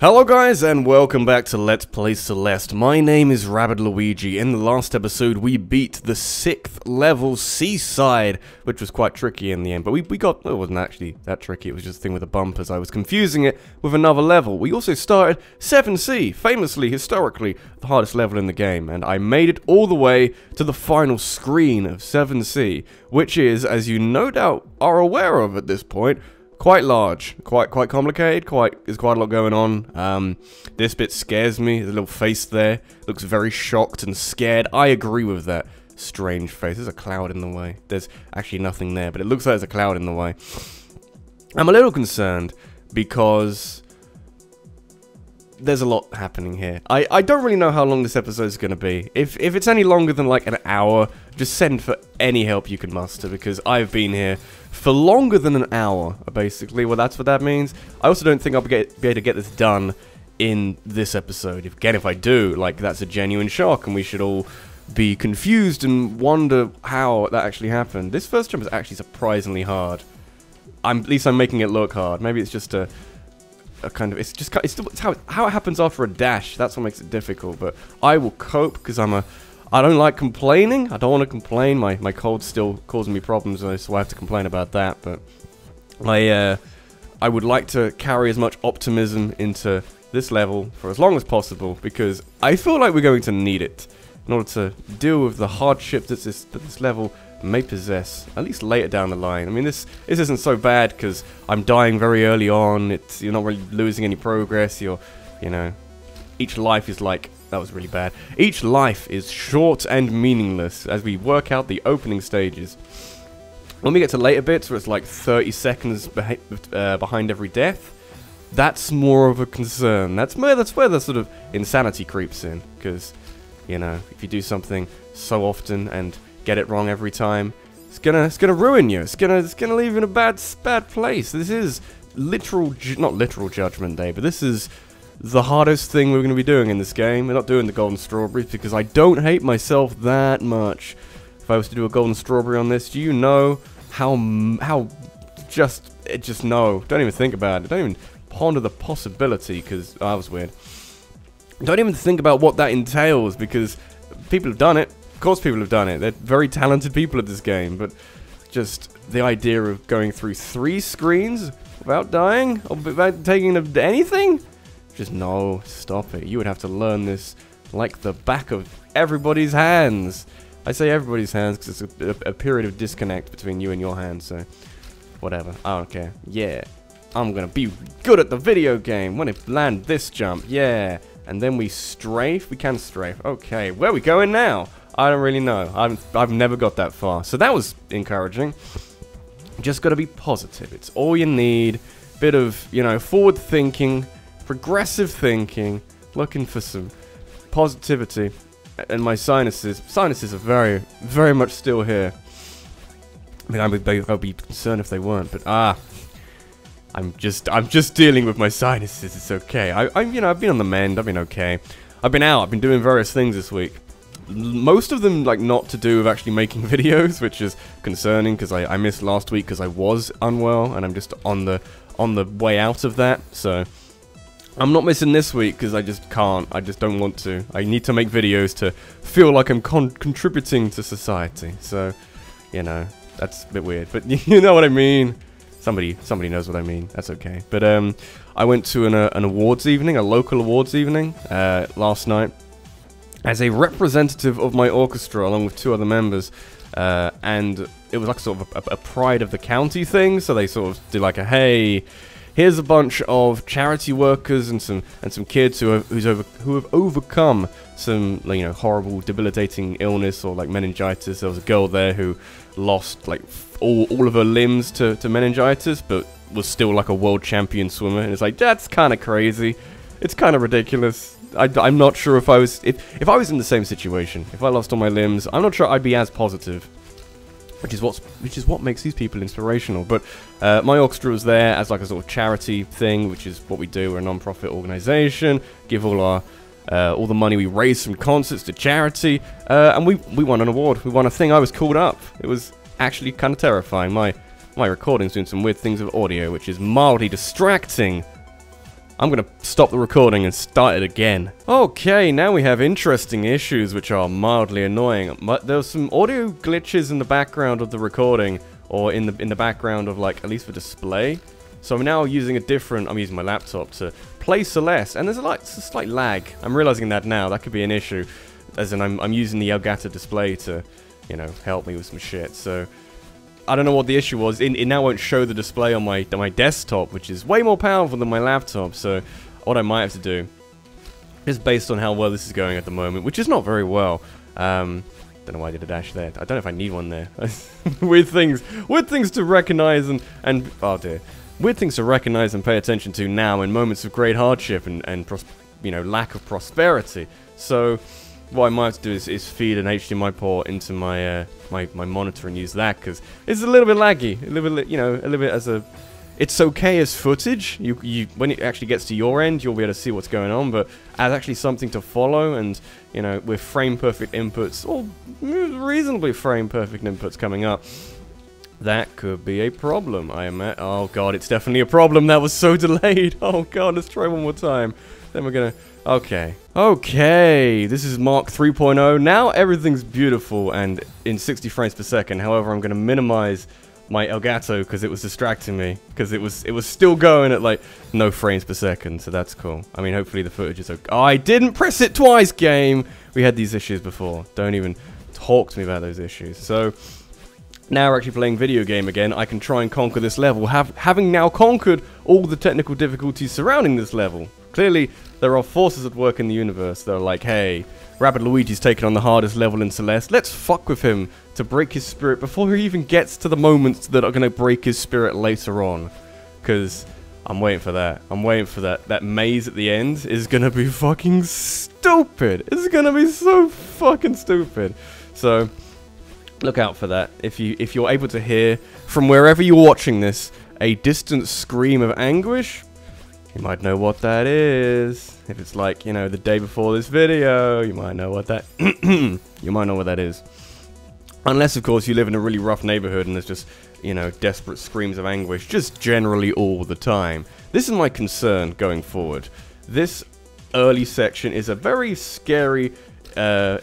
Hello guys and welcome back to Let's Play Celeste. My name is Rabbit Luigi. In the last episode we beat the 6th level Seaside, which was quite tricky in the end, but we got, well, it wasn't actually that tricky, it was just a thing with the bumpers. I was confusing it with another level. We also started 7C, famously, historically, the hardest level in the game, and I made it all the way to the final screen of 7C, which is, as you no doubt are aware of at this point, quite large, quite complicated, there's quite a lot going on. This bit scares me, there's a little face there, looks very shocked and scared. I agree with that strange face. There's a cloud in the way. There's actually nothing there, but it looks like there's a cloud in the way. I'm a little concerned because there's a lot happening here. I don't really know how long this episode is going to be. If it's any longer than like an hour, just send for any help you can muster, because I've been here for longer than an hour, basically. Well, that's what that means. I also don't think I'll be able to get this done in this episode. If I do, like, that's a genuine shock, and we should all be confused and wonder how that actually happened. This first jump is actually surprisingly hard. At least I'm making it look hard. Maybe it's just a kind of, it's how it happens after a dash. That's what makes it difficult, but I will cope, because I don't like complaining. I don't want to complain. My cold's still causing me problems, so I have to complain about that. But I would like to carry as much optimism into this level for as long as possible, because I feel like we're going to need it in order to deal with the hardship that this level may possess, at least later down the line. I mean, this isn't so bad because I'm dying very early on. You're not really losing any progress. You know, each life is like. That was really bad. Each life is short and meaningless as we work out the opening stages. When we get to later bits where it's like 30 seconds behind every death, that's more of a concern. That's where the sort of insanity creeps in, because, you know, if you do something so often and get it wrong every time, it's gonna ruin you. It's gonna leave you in a bad place. This is not literal Judgment Day, but this is the hardest thing we're going to be doing in this game. We're not doing the golden strawberries because I don't hate myself that much. If I was to do a golden strawberry on this, do you know how just no. Don't even think about it. Don't even ponder the possibility, because that was weird. Don't even think about what that entails, because people have done it. Of course people have done it. They're very talented people at this game, but just the idea of going through 3 screens without dying or without taking anything? Just no, stop it. You would have to learn this like the back of everybody's hands. I say everybody's hands because it's a period of disconnect between you and your hands, so whatever. I don't care. Yeah, I'm gonna be good at the video game when it land this jump. Yeah, and then we strafe. We can strafe. Okay, where are we going now? I don't really know. I've never got that far, so that was encouraging. Just gotta be positive. It's all you need. Bit of, you know, forward thinking. Progressive thinking, looking for some positivity, and my sinuses are very, very much still here. I mean, I'd be concerned if they weren't, but I'm just dealing with my sinuses. It's okay. You know, I've been on the mend. I've been okay. I've been doing various things this week. Most of them, like, not to do with actually making videos, which is concerning because I missed last week because I was unwell, and I'm just on the way out of that. So I'm not missing this week because I just can't. I just don't want to. I need to make videos to feel like I'm contributing to society. So, you know, that's a bit weird, but you know what I mean. Somebody knows what I mean. That's okay. But I went to an awards evening, a local awards evening, last night, as a representative of my orchestra, along with 2 other members, and it was like sort of a pride of the county thing. So they sort of did like a, hey, here's a bunch of charity workers and some kids who have overcome some, you know, horrible, debilitating illness or like meningitis. There was a girl there who lost like all of her limbs to meningitis, but was still like a world champion swimmer. And it's like, that's kind of crazy. It's kind of ridiculous. I'm not sure if I was in the same situation. If I lost all my limbs, I'm not sure I'd be as positive. Which is what makes these people inspirational. But my orchestra was there as like a sort of charity thing, which is what we do. We're a non-profit organization. Give all the money we raise from concerts to charity, and we won an award. We won a thing. I was called up. It was actually kind of terrifying. My recording's doing some weird things with audio, which is mildly distracting. I'm gonna stop the recording and start it again. Okay, now we have interesting issues which are mildly annoying. But there's some audio glitches in the background of the recording, or in the background of, like, at least for display. So I'm now using I'm using my laptop to play Celeste, and there's a slight lag. I'm realizing that now. That could be an issue, as in I'm using the Elgato display to, you know, help me with some shit. So I don't know what the issue was. It now won't show the display on my desktop, which is way more powerful than my laptop. So what I might have to do, just based on how well this is going at the moment, which is not very well. Don't know why I did a dash there. I don't know if I need one there. weird things to recognize and oh dear, weird things to recognize and pay attention to now in moments of great hardship and you know, lack of prosperity. So what I might have to do is feed an HDMI port into my my monitor and use that, because it's a little bit laggy, a little bit, you know, a little bit as a. It's okay as footage. You when it actually gets to your end, you'll be able to see what's going on, but as actually something to follow, and you know, with frame perfect inputs or reasonably frame perfect inputs coming up, that could be a problem. Oh god, it's definitely a problem. That was so delayed. Oh god, let's try one more time. Then we're gonna. Okay, this is Mark 3.0. Now everything's beautiful and in 60 frames per second. However, I'm gonna minimize my Elgato because it was distracting me, because it was still going at like no frames per second. So that's cool. I mean, hopefully the footage is okay. Oh, I didn't press it twice, game. We had these issues before. Don't even talk to me about those issues. So now we're actually playing video game again. I can try and conquer this level, having now conquered all the technical difficulties surrounding this level. Clearly, there are forces at work in the universe that are like, hey, Rabbid Luigi's taken on the hardest level in Celeste. Let's fuck with him to break his spirit before he even gets to the moments that are going to break his spirit later on. Because I'm waiting for that. I'm waiting for that. That maze at the end is going to be fucking stupid. It's going to be so fucking stupid. So look out for that. If you're able to hear from wherever you're watching this a distant scream of anguish, you might know what that is. If it's like, you know, the day before this video, you might know what that you might know what that is. Unless, of course, you live in a really rough neighborhood and there's just, you know, desperate screams of anguish just generally all the time. This is my concern going forward. This early section is a very scary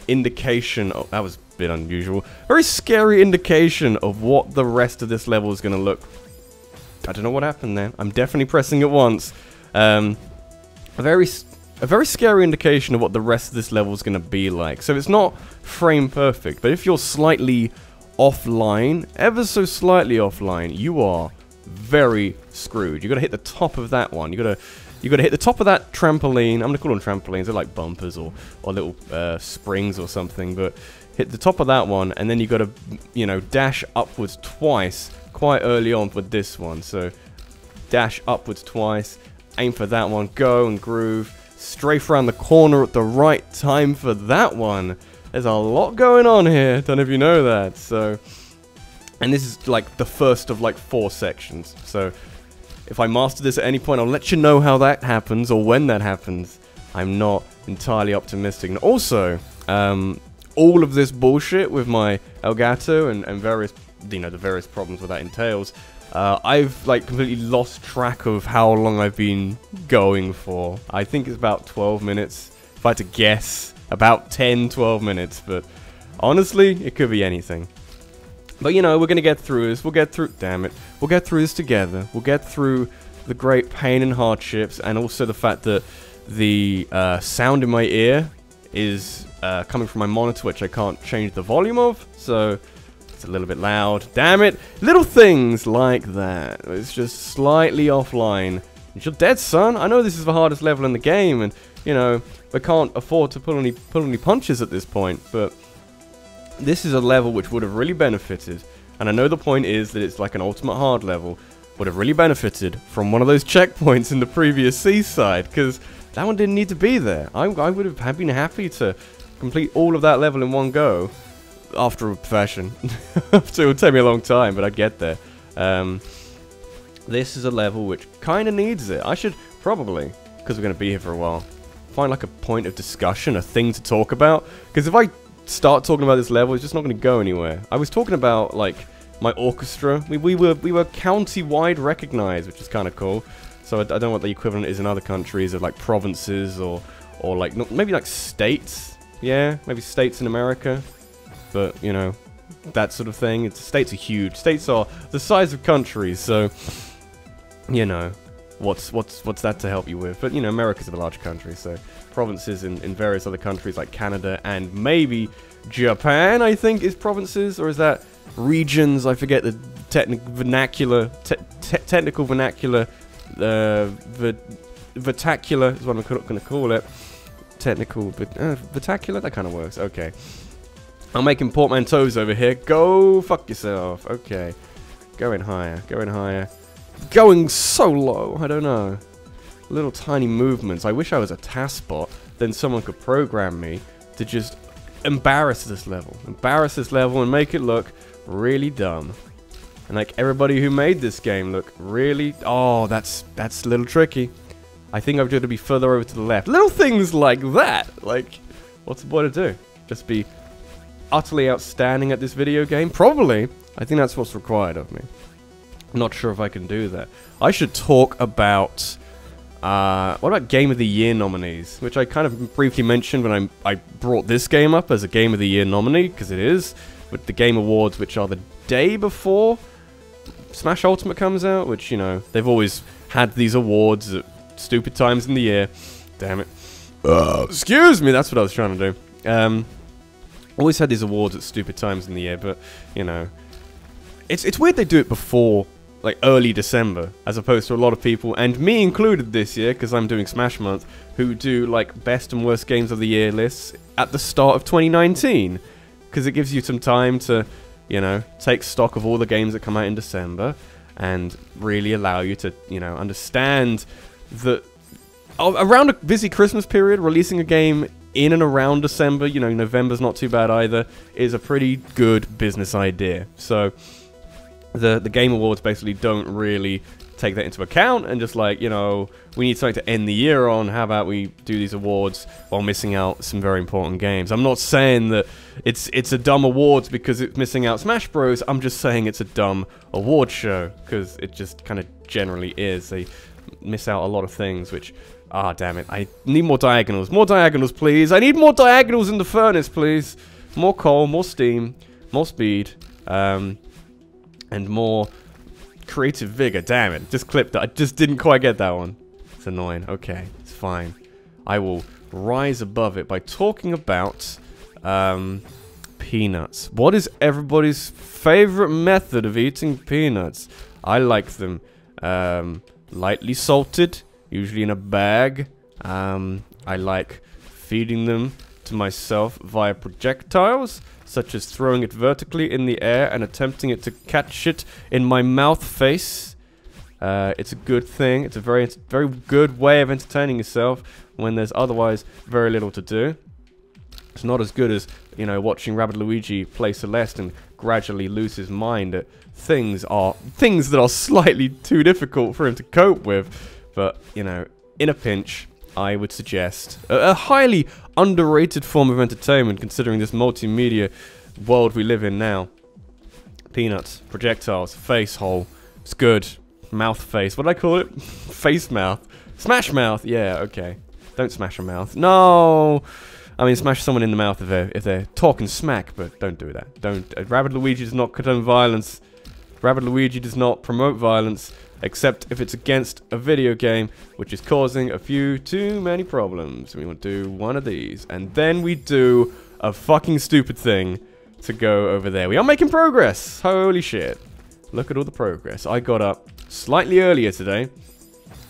indication of, that was a bit unusual, very scary indication of what the rest of this level is going to look. I don't know what happened there. I'm definitely pressing it once. A very scary indication of what the rest of this level is going to be like. So it's not frame perfect, but if you're slightly offline, ever so slightly offline, you are very screwed. You got to hit the top of that one. You got to hit the top of that trampoline. I'm gonna call them trampolines. They're like bumpers or little springs or something. But hit the top of that one, and then you got to, you know, dash upwards twice quite early on with this one. So dash upwards twice. Aim for that one, go and groove, strafe around the corner at the right time for that one. There's a lot going on here, don't know if you know that. So, and this is like the first of like 4 sections. So if I master this at any point, I'll let you know how that happens or when that happens. I'm not entirely optimistic. And also, all of this bullshit with my Elgato and various, you know, the various problems that entails, I've like completely lost track of how long I've been going for. I think it's about 12 minutes. If I had to guess, about 10-12 minutes, but honestly, it could be anything. But you know, we're gonna get through this. We'll get through, damn it, we'll get through this together. We'll get through the great pain and hardships, and also the fact that the sound in my ear is coming from my monitor, which I can't change the volume of, so it's a little bit loud. Damn it! Little things like that. It's just slightly offline. You're dead, son. I know this is the hardest level in the game, and you know we can't afford to pull any punches at this point. But this is a level which would have really benefited, and I know the point is that it's like an ultimate hard level. Would have really benefited from one of those checkpoints in the previous seaside, because that one didn't need to be there. I would have been happy to complete all of that level in one go. After a fashion. It will take me a long time, but I'd get there. This is a level which kind of needs it. I should probably, because we're going to be here for a while, find like a point of discussion, a thing to talk about. Because if I start talking about this level, it's just not going to go anywhere. I was talking about like my orchestra. We were county-wide recognized, which is kind of cool. So I don't know what the equivalent is in other countries of like provinces or like maybe like states. Yeah, maybe states in America. But you know, that sort of thing. States are huge. States are the size of countries. So you know, what's that to help you with? But you know, America's a large country, so provinces in various other countries like Canada and maybe Japan, I think, is provinces, or is that regions? I forget the technical vernacular. Vertacular is what I'm going to call it. Technical vertacular. That kind of works. Okay. I'm making portmanteaus over here. Go fuck yourself. Okay. Going higher. Going higher. Going so low. I don't know. Little tiny movements. I wish I was a taskbot. Then someone could program me to just embarrass this level. Embarrass this level and make it look really dumb. And like everybody who made this game look really... Oh, that's a little tricky. I think I've got to be further over to the left. Little things like that. Like, what's the boy to do? Just be utterly outstanding at this video game? Probably. I think that's what's required of me. I'm not sure if I can do that. I should talk about... what about Game of the Year nominees? Which I kind of briefly mentioned when I brought this game up as a Game of the Year nominee, because it is. With the Game Awards, which are the day before Smash Ultimate comes out, which, you know, they've always had these awards at stupid times in the year. Damn it. Excuse me, that's what I was trying to do. Always had these awards at stupid times in the year, but, you know, it's weird they do it before, like, early December, as opposed to a lot of people, and me included this year, because I'm doing Smash Month, who do, like, best and worst games of the year lists at the start of 2019, because it gives you some time to, you know, take stock of all the games that come out in December, and really allow you to, you know, understand that around a busy Christmas period, releasing a game in and around December, you know, November's not too bad either, is a pretty good business idea. So the Game Awards basically don't really take that into account, and just like, you know, we need something to end the year on, how about we do these awards while missing out some very important games. I'm not saying that it's a dumb awards because it's missing out Smash Bros. I'm just saying it's a dumb award show, because it just kind of generally is. They miss out a lot of things, which, ah, damn it, I need more diagonals. More diagonals, please. I need more diagonals in the furnace, please. More coal, more steam, more speed, and more creative vigor. Damn it, just clipped it. I just didn't quite get that one. It's annoying. Okay, it's fine. I will rise above it by talking about peanuts. What is everybody's favorite method of eating peanuts? I like them lightly salted, usually in a bag. I like feeding them to myself via projectiles, such as throwing it vertically in the air and attempting it to catch it in my mouth face. It's a good thing. It's a very good way of entertaining yourself when there's otherwise very little to do. It's not as good as, you know, watching Rabbid Luigi play Celeste and gradually lose his mind at things that are slightly too difficult for him to cope with. But, you know, in a pinch, I would suggest a highly underrated form of entertainment, considering this multimedia world we live in now. Peanuts, projectiles, face hole. It's good. Mouth face. What did I call it? Face mouth. Smash mouth. Yeah, okay. Don't smash a mouth. No. I mean, smash someone in the mouth if they're talking smack, but don't do that. Don't. Rabbid Luigi does not condone violence. Rabbid Luigi does not promote violence, except if it's against a video game, which is causing a few too many problems. We want to do one of these, and then we do a fucking stupid thing to go over there. We are making progress. Holy shit. Look at all the progress. I got up slightly earlier today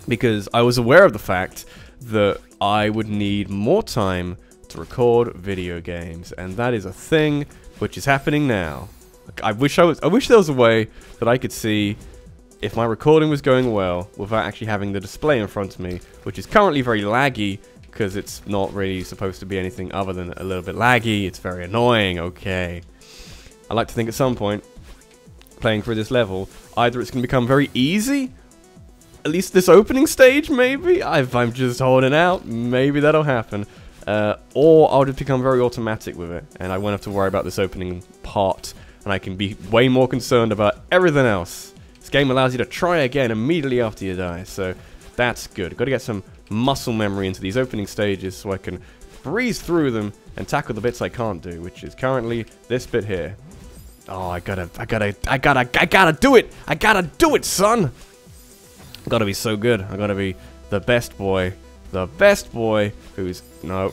because I was aware of the fact that I would need more time to record video games, and that is a thing which is happening now. I wish there was a way that I could see if my recording was going well without actually having the display in front of me, which is currently very laggy because it's not really supposed to be anything other than a little bit laggy. It's very annoying. Okay, I like to think at some point playing through this level, either it's going to become very easy, at least this opening stage, maybe. I'm just holding out. Maybe that'll happen. Or I'll just become very automatic with it, and I won't have to worry about this opening part, and I can be way more concerned about everything else. This game allows you to try again immediately after you die, so That's good. Got to get some muscle memory into these opening stages so I can breeze through them and tackle the bits I can't do, which is currently this bit here. Oh, I gotta do it! I gotta do it, son! I gotta be so good. I gotta be the best boy. The best boy who's... No.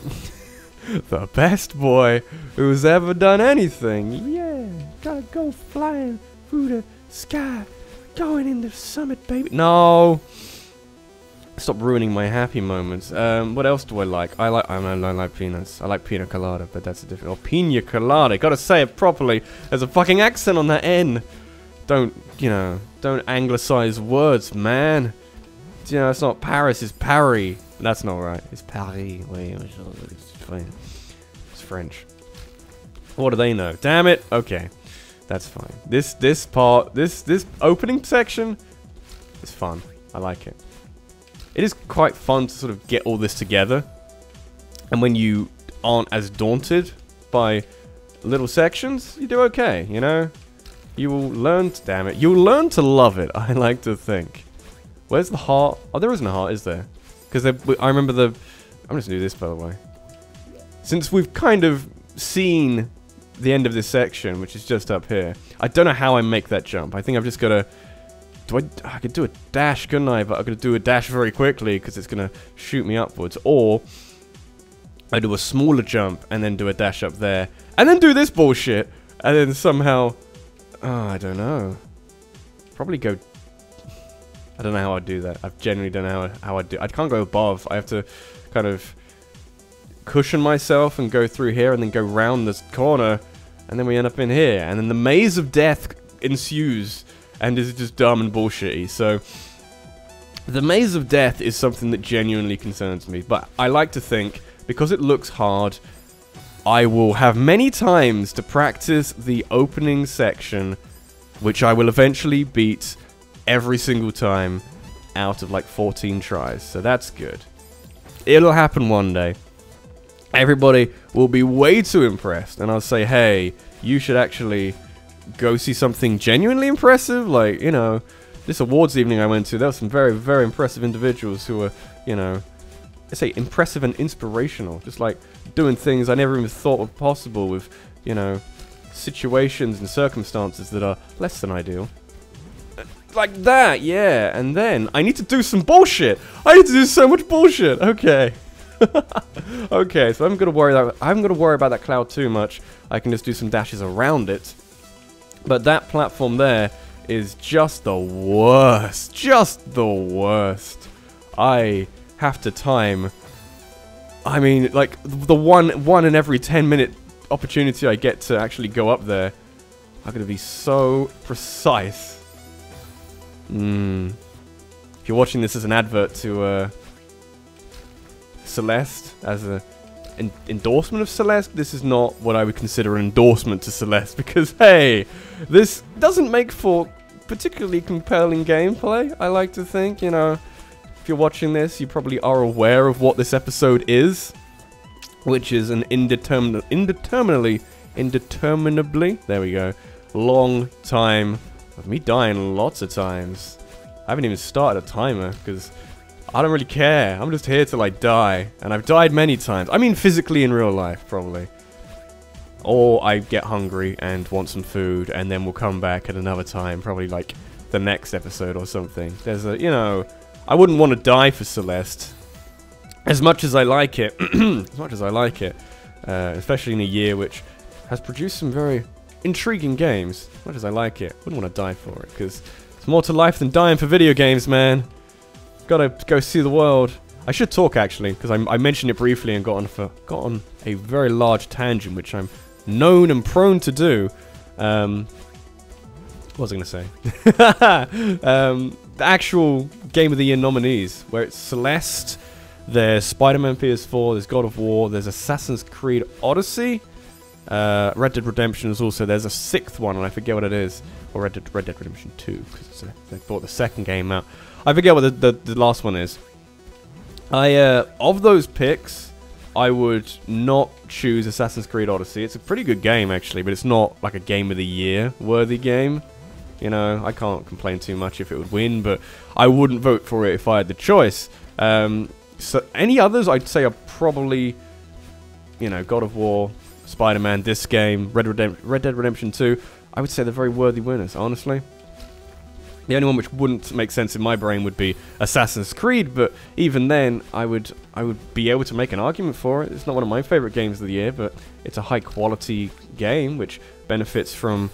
The best boy who's ever done anything. Yeah, gotta go flying through the sky. Going in the summit, baby. No! Stop ruining my happy moments. What else do I like? I like peanuts. I like pina colada, but that's a different... Oh, pina colada. Gotta say it properly. There's a fucking accent on that N. Don't, you know, don't anglicize words, man. You know, it's not Paris, it's Paris. That's not right. It's Paris. Wait, it's French. What do they know? Damn it. Okay. That's fine. This opening section is fun. I like it. It is quite fun to sort of get all this together. And when you aren't as daunted by little sections, you do okay, you know? You will learn to, damn it, you'll learn to love it, I like to think. Where's the heart? Oh, there isn't a heart, is there? Because I remember the... I'm just gonna do this, by the way. Since we've kind of seen the end of this section, which is just up here, I don't know how I make that jump. I think I've just got to... I could do a dash, couldn't I? But I'm going to do a dash very quickly because it's going to shoot me upwards. Or I do a smaller jump and then do a dash up there. And then do this bullshit. And then somehow... Oh, I don't know. Probably go... I don't know how I'd do that. I genuinely don't know how I'd do... I can't go above. I have to kind of cushion myself and go through here and then go round this corner. And then we end up in here. And then the maze of death ensues. And is just dumb and bullshitty. So, the maze of death is something that genuinely concerns me. But I like to think, because it looks hard, I will have many times to practice the opening section, which I will eventually beat every single time out of like 14 tries. So that's good. It'll happen one day. Everybody will be way too impressed. And I'll say, hey, you should actually... go see something genuinely impressive, like, you know, this awards evening I went to, there were some very, very impressive individuals who were, you know, I say impressive and inspirational, just like doing things I never even thought were possible with, you know, situations and circumstances that are less than ideal. Like that, yeah, and then I need to do some bullshit. I need to do so much bullshit. Okay. Okay, so I'm gonna worry about that cloud too much. I can just do some dashes around it. But that platform there is just the worst. Just the worst. I have to time... I mean, like, the one in every 10-minute opportunity I get to actually go up there, I'm going to be so precise. If you're watching this as an advert to Celeste, as a... endorsement of Celeste, this is not what I would consider an endorsement to Celeste, because hey, this doesn't make for particularly compelling gameplay, I like to think. You know, if you're watching this, you probably are aware of what this episode is, which is an indeterminably, there we go, long time of me dying lots of times. I haven't even started a timer, because I don't really care. I'm just here till I die. And I've died many times. I mean physically in real life, probably. Or I get hungry and want some food, and then we'll come back at another time. Probably like the next episode or something. There's a, you know, I wouldn't want to die for Celeste. As much as I like it. Especially in a year which has produced some very intriguing games. As much as I like it, I wouldn't want to die for it. Because there's more to life than dying for video games, man. Gotta go see the world. I should talk actually, because I mentioned it briefly and got on a very large tangent, which I'm known and prone to do. What was I gonna say? The actual Game of the Year nominees, where it's Celeste, there's Spider-Man PS4, there's God of War, there's Assassin's Creed Odyssey, Red Dead Redemption is also, there's a sixth one, and I forget what it is, or Red Dead Redemption 2, because they brought the second game out. I forget what the last one is. Of those picks, I would not choose Assassin's Creed Odyssey. It's a pretty good game, actually, but it's not like a Game of the Year worthy game. You know, I can't complain too much if it would win, but I wouldn't vote for it if I had the choice. So any others I'd say are probably, you know, God of War, Spider-Man, this game, Red Dead Redemption 2. I would say they're very worthy winners, honestly. The only one which wouldn't make sense in my brain would be Assassin's Creed, but even then, I would be able to make an argument for it. It's not one of my favorite games of the year, but it's a high-quality game which benefits from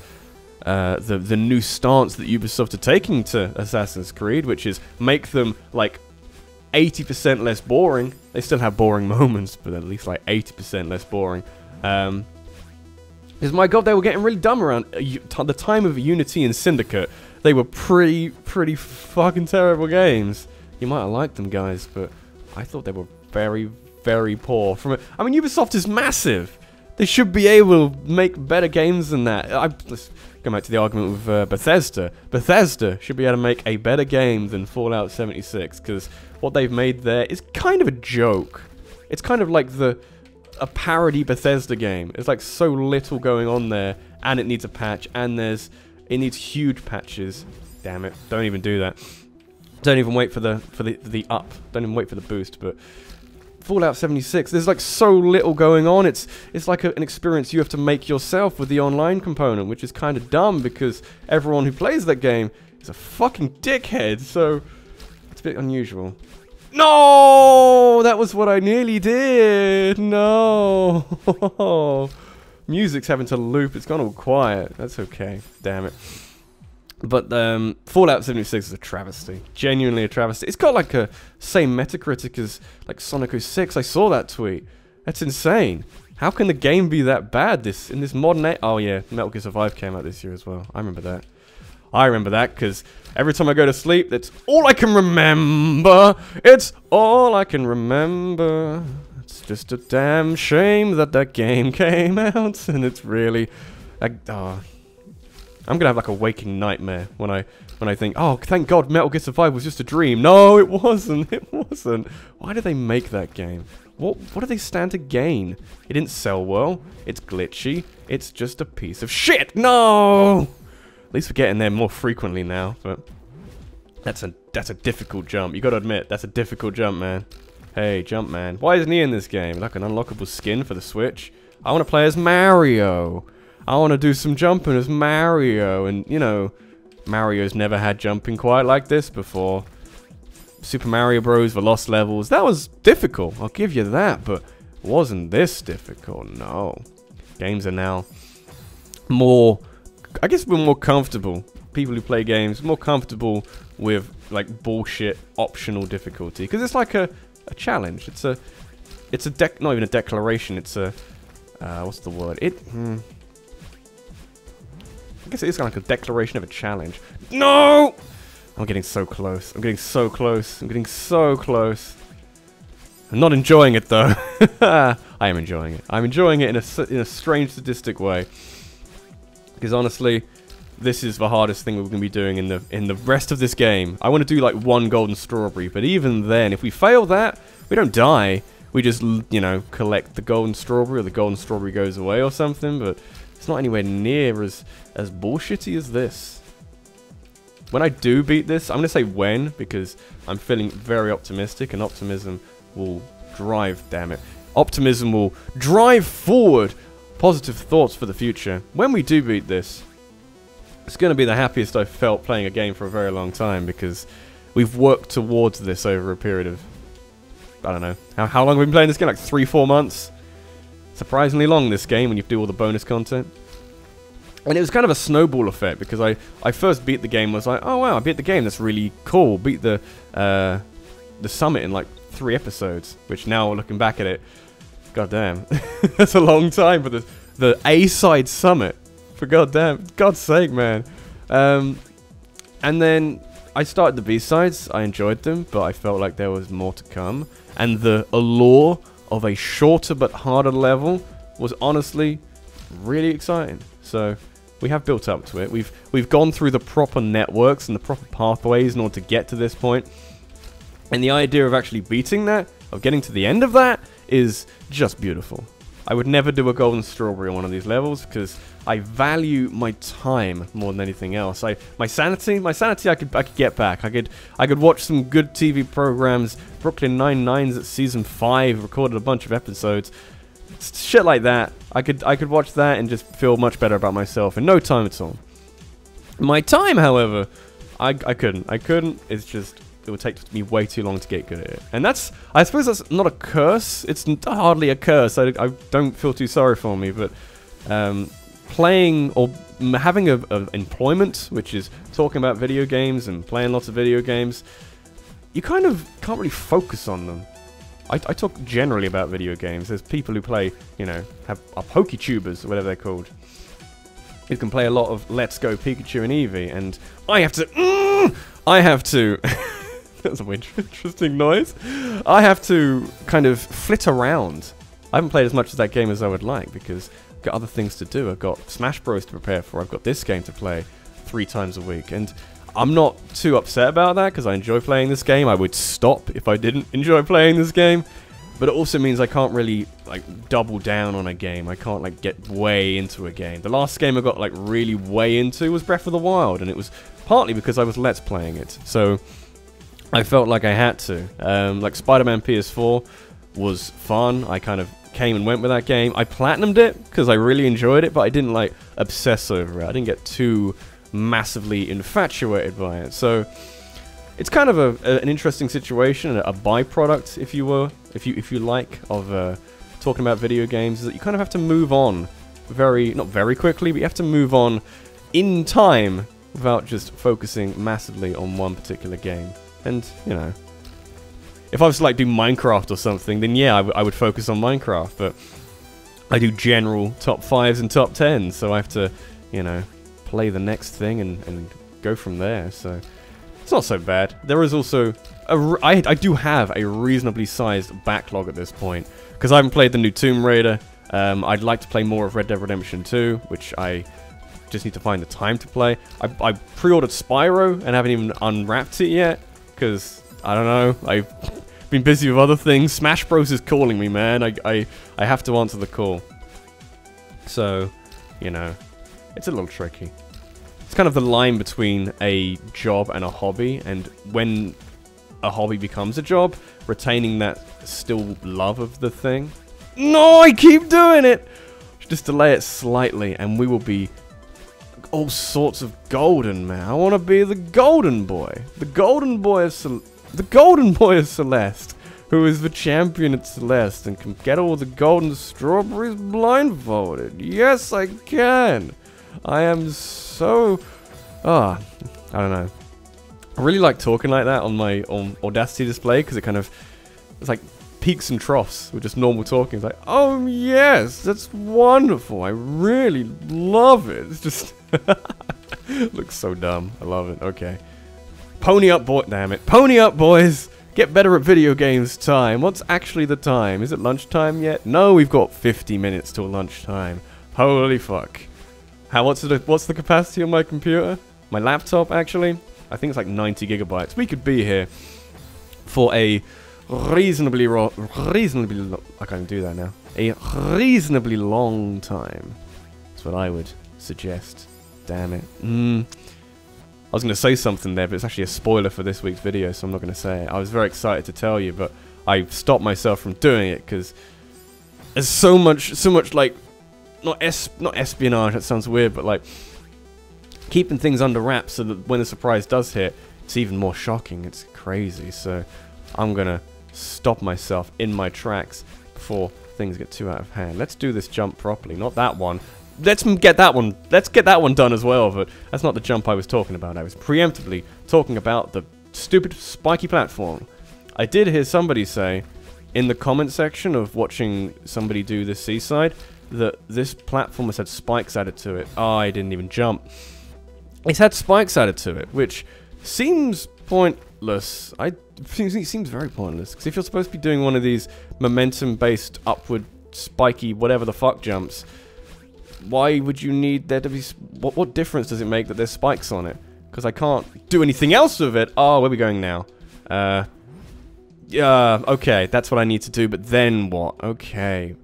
the new stance that Ubisoft are taking to Assassin's Creed, which is make them like 80% less boring. They still have boring moments, but at least like 80% less boring. Because my god, they were getting really dumb around the time of Unity and Syndicate. They were pretty fucking terrible games. You might have liked them, guys, but I thought they were very, very poor. I mean, Ubisoft is massive. They should be able to make better games than that. Let's go back to the argument with Bethesda. Bethesda should be able to make a better game than Fallout 76, because what they've made there is kind of a joke. It's kind of like a parody Bethesda game. There's like so little going on there, and it needs a patch, and it needs huge patches. Damn it! Don't even do that. Don't even wait for the up. Don't even wait for the boost. But Fallout 76, there's like so little going on. It's like an experience you have to make yourself with the online component, which is kind of dumb because everyone who plays that game is a fucking dickhead. So it's a bit unusual. No, that was what I nearly did. No. Music's having to loop. It's gone all quiet. That's okay. Damn it. But Fallout 76 is a travesty. Genuinely a travesty. It's got like a same Metacritic as like Sonic 06. I saw that tweet. That's insane. How can the game be that bad in this modern age? Oh yeah, Metal Gear Survive came out this year as well. I remember that. I remember that because every time I go to sleep, that's all I can remember. It's all I can remember. It's just a damn shame that game came out, and it's really, I'm gonna have like a waking nightmare when I think, oh, thank God, Metal Gear Survive was just a dream. No, it wasn't. It wasn't. Why did they make that game? What do they stand to gain? It didn't sell well. It's glitchy. It's just a piece of shit. No. At least we're getting there more frequently now, but that's a difficult jump. You gotta admit, that's a difficult jump, man. Hey, jump man. Why isn't he in this game? Like an unlockable skin for the Switch? I want to play as Mario. I want to do some jumping as Mario. And, you know, Mario's never had jumping quite like this before. Super Mario Bros. The Lost Levels. That was difficult. I'll give you that. But wasn't this difficult? No. Games are now more... I guess we're more comfortable. People who play games more comfortable with, like, bullshit optional difficulty. Because it's like a challenge. It's a not even a declaration. It's a what's the word? I guess it is kind of like a declaration of a challenge. No! I'm getting so close. I'm getting so close. I'm getting so close. I'm not enjoying it though. I am enjoying it. I'm enjoying it in a strange sadistic way. Because honestly, this is the hardest thing we're going to be doing in the rest of this game. I want to do like one golden strawberry, but even then, if we fail that, we don't die. We just, you know, collect the golden strawberry, or the golden strawberry goes away or something, but it's not anywhere near as bullshitty as this. When I do beat this, I'm going to say when, because I'm feeling very optimistic, and optimism will drive, damn it. Optimism will drive forward positive thoughts for the future. When we do beat this, it's going to be the happiest I've felt playing a game for a very long time, because we've worked towards this over a period of, I don't know, how long have we been playing this game? Like 3-4 months? Surprisingly long, this game, when you do all the bonus content. And it was kind of a snowball effect, because I first beat the game, was like, oh wow, I beat the game, that's really cool. Beat the summit in like 3 episodes, which now looking back at it, god damn, that's a long time for the A-side summit. For God's sake, man. And then I started the B-sides. I enjoyed them, but I felt like there was more to come. And the allure of a shorter but harder level was honestly really exciting. So we have built up to it. We've gone through the proper networks and the proper pathways in order to get to this point. And the idea of actually beating that, of getting to the end of that, is just beautiful. I would never do a golden strawberry on one of these levels because I value my time more than anything else. My sanity I could get back. I could watch some good TV programs. Brooklyn Nine-Nine's at season 5, recorded a bunch of episodes. Shit like that. I could watch that and just feel much better about myself in no time at all. My time, however, I couldn't. It's just, it would take me way too long to get good at it. And that's, I suppose that's not a curse. It's hardly a curse. I don't feel too sorry for me, but playing or having a employment, which is talking about video games and playing lots of video games, you kind of can't really focus on them. I talk generally about video games. There's people who play, you know, are PokeTubers, or whatever they're called. You can play a lot of Let's Go Pikachu and Eevee, and I have to, that's an interesting noise. I have to kind of flit around. I haven't played as much of that game as I would like, because I've got other things to do. I've got Smash Bros to prepare for, I've got this game to play 3 times a week, and I'm not too upset about that, because I enjoy playing this game. I would stop if I didn't enjoy playing this game. But it also means I can't really, like, double down on a game. I can't, like, get way into a game. The last game I got, like, really way into was Breath of the Wild. And it was partly because I was Let's Playing it. So I felt like I had to. Like, Spider-Man PS4 was fun. I kind of came and went with that game. I platinumed it because I really enjoyed it. But I didn't, like, obsess over it. I didn't get too massively infatuated by it. So it's kind of an interesting situation, a byproduct, if you were, if you like, of talking about video games, is that you kind of have to move on not very quickly, but you have to move on in time without just focusing massively on one particular game. And, you know, if I was to, like, do Minecraft or something, then yeah, I would focus on Minecraft, but I do general top 5s and top 10s, so I have to, you know, play the next thing and go from there, so it's not so bad. There is also I do have a reasonably sized backlog at this point, because I haven't played the new Tomb Raider. I'd like to play more of Red Dead Redemption 2, which I just need to find the time to play. I pre-ordered Spyro and haven't even unwrapped it yet, because, I don't know, I've been busy with other things. Smash Bros is calling me, man. I have to answer the call. So, you know, it's a little tricky. It's kind of the line between a job and a hobby, and when a hobby becomes a job, retaining that still love of the thing. No, I keep doing it! Just delay it slightly, and we will be all sorts of golden, man. I want to be the golden boy. The golden boy of Celeste, who is the champion at Celeste, and can get all the golden strawberries blindfolded. Yes, I can! I am so... I don't know. I really like talking like that on my Audacity display, because it kind of... It's like peaks and troughs with just normal talking. It's like, oh yes, that's wonderful. I really love it. It's just... it looks so dumb. I love it. Okay. Pony up, boy. Damn it. Pony up, boys. Get better at video games time. What's actually the time? Is it lunchtime yet? No, we've got 50 minutes till lunchtime. Holy fuck. What's the capacity on my computer? My laptop, actually? I think it's like 90 gigabytes. We could be here for a reasonably I can't even do that now. A reasonably long time. That's what I would suggest. Damn it. I was going to say something there, but it's actually a spoiler for this week's video, so I'm not going to say it. I was very excited to tell you, but I stopped myself from doing it because there's so much like not espionage, that sounds weird, but like keeping things under wraps so that when the surprise does hit, it's even more shocking. It's crazy. So I'm gonna stop myself in my tracks before things get too out of hand. Let's do this jump properly, not that one. Let's get that one done as well, but that's not the jump I was talking about. I was preemptively talking about the stupid spiky platform. I did hear somebody say in the comment section of watching somebody do the seaside that this platform has had spikes added to it. Oh, I didn't even jump. It's had spikes added to it, which seems pointless. It seems very pointless, because if you're supposed to be doing one of these momentum-based upward spiky whatever the fuck jumps, why would you need there to be... What difference does it make that there's spikes on it? Because I can't do anything else with it. Oh, where are we going now? Yeah, okay, that's what I need to do, but then what? Okay.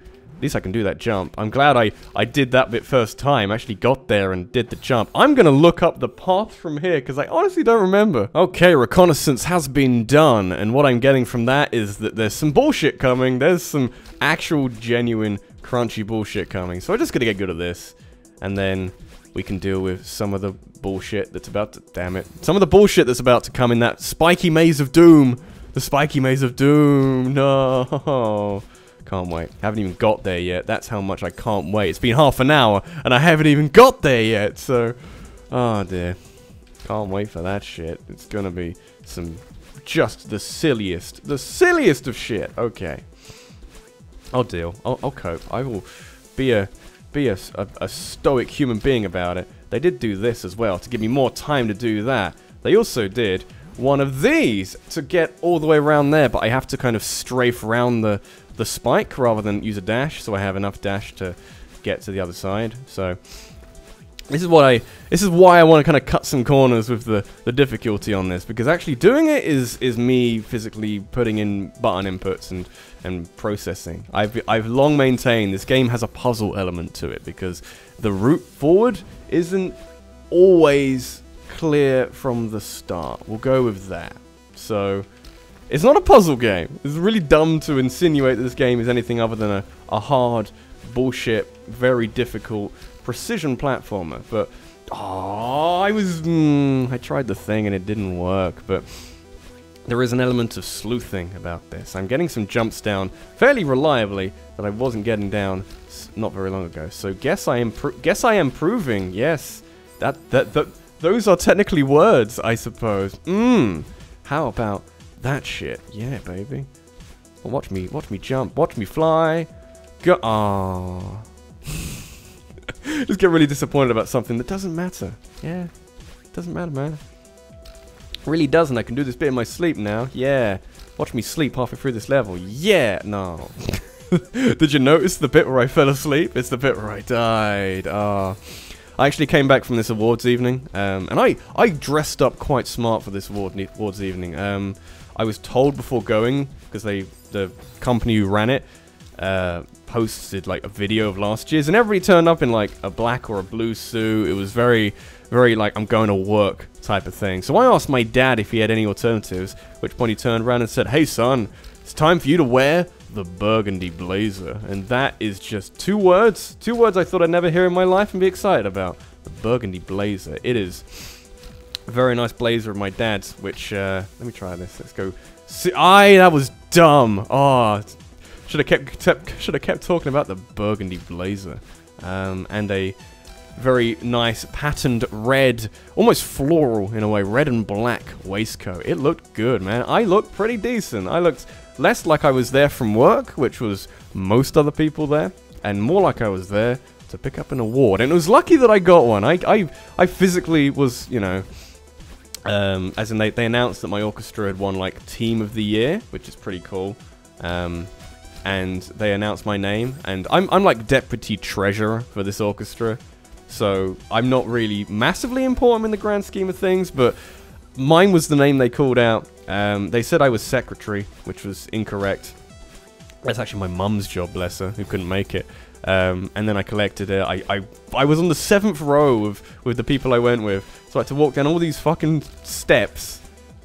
At least I can do that jump. I'm glad I did that bit first time. Actually got there and did the jump. I'm gonna look up the path from here, because I honestly don't remember. Okay, reconnaissance has been done, and what I'm getting from that is that there's some bullshit coming. There's some actual, genuine, crunchy bullshit coming. So I'm just gonna get good at this, and then we can deal with some of the bullshit that's about to... Damn it. Some of the bullshit that's about to come in that spiky maze of doom. The spiky maze of doom. No. Can't wait. Haven't even got there yet. That's how much I can't wait. It's been half an hour, and I haven't even got there yet, so... Oh, dear. Can't wait for that shit. It's gonna be some... Just the silliest of shit. Okay. I'll deal. I'll cope. I will be a stoic human being about it. They did do this as well, to give me more time to do that. They also did one of these to get all the way around there, but I have to kind of strafe around the spike rather than use a dash, so I have enough dash to get to the other side. So this is why I want to kind of cut some corners with the difficulty on this, because actually doing it is me physically putting in button inputs and processing. I've long maintained this game has a puzzle element to it, because the route forward isn't always clear from the start. We'll go with that. So it's not a puzzle game. It's really dumb to insinuate that this game is anything other than a hard, bullshit, very difficult precision platformer. But, oh, I tried the thing and it didn't work. But there is an element of sleuthing about this. I'm getting some jumps down fairly reliably that I wasn't getting down not very long ago. So guess I am proving. Yes, those are technically words, I suppose. How about that shit? Yeah, baby. Well, watch me jump. Watch me fly. Go. Aww. Just get really disappointed about something that doesn't matter. Yeah, doesn't matter, man. Really doesn't. I can do this bit in my sleep now. Yeah. Watch me sleep halfway through this level. Yeah. No. Did you notice the bit where I fell asleep? It's the bit where I died. Ah. I actually came back from this awards evening, and I dressed up quite smart for this awards evening. I was told before going, because the company who ran it posted like a video of last year's, and everybody turned up in like a black or a blue suit. It was very, very like I'm going to work type of thing. So I asked my dad if he had any alternatives, which point he turned around and said, "Hey son, it's time for you to wear the burgundy blazer." And that is just two words I thought I'd never hear in my life and be excited about. The burgundy blazer. It is a very nice blazer of my dad's, which let me try this. Let's go. See, that was dumb. Oh, should have kept talking about the burgundy blazer. And a very nice patterned red, almost floral in a way, red and black waistcoat. It looked good, man. I looked pretty decent. I looked less like I was there from work, which was most other people there, and more like I was there to pick up an award. And it was lucky that I got one. I physically was, you know, as in they announced that my orchestra had won like Team of the Year, which is pretty cool. And they announced my name, and I'm like deputy treasurer for this orchestra, so I'm not really massively important in the grand scheme of things, but mine was the name they called out. They said I was secretary, which was incorrect. That's actually my mum's job, bless her, who couldn't make it. And then I collected it. I was on the 7th row with the people I went with, so I had to walk down all these fucking steps,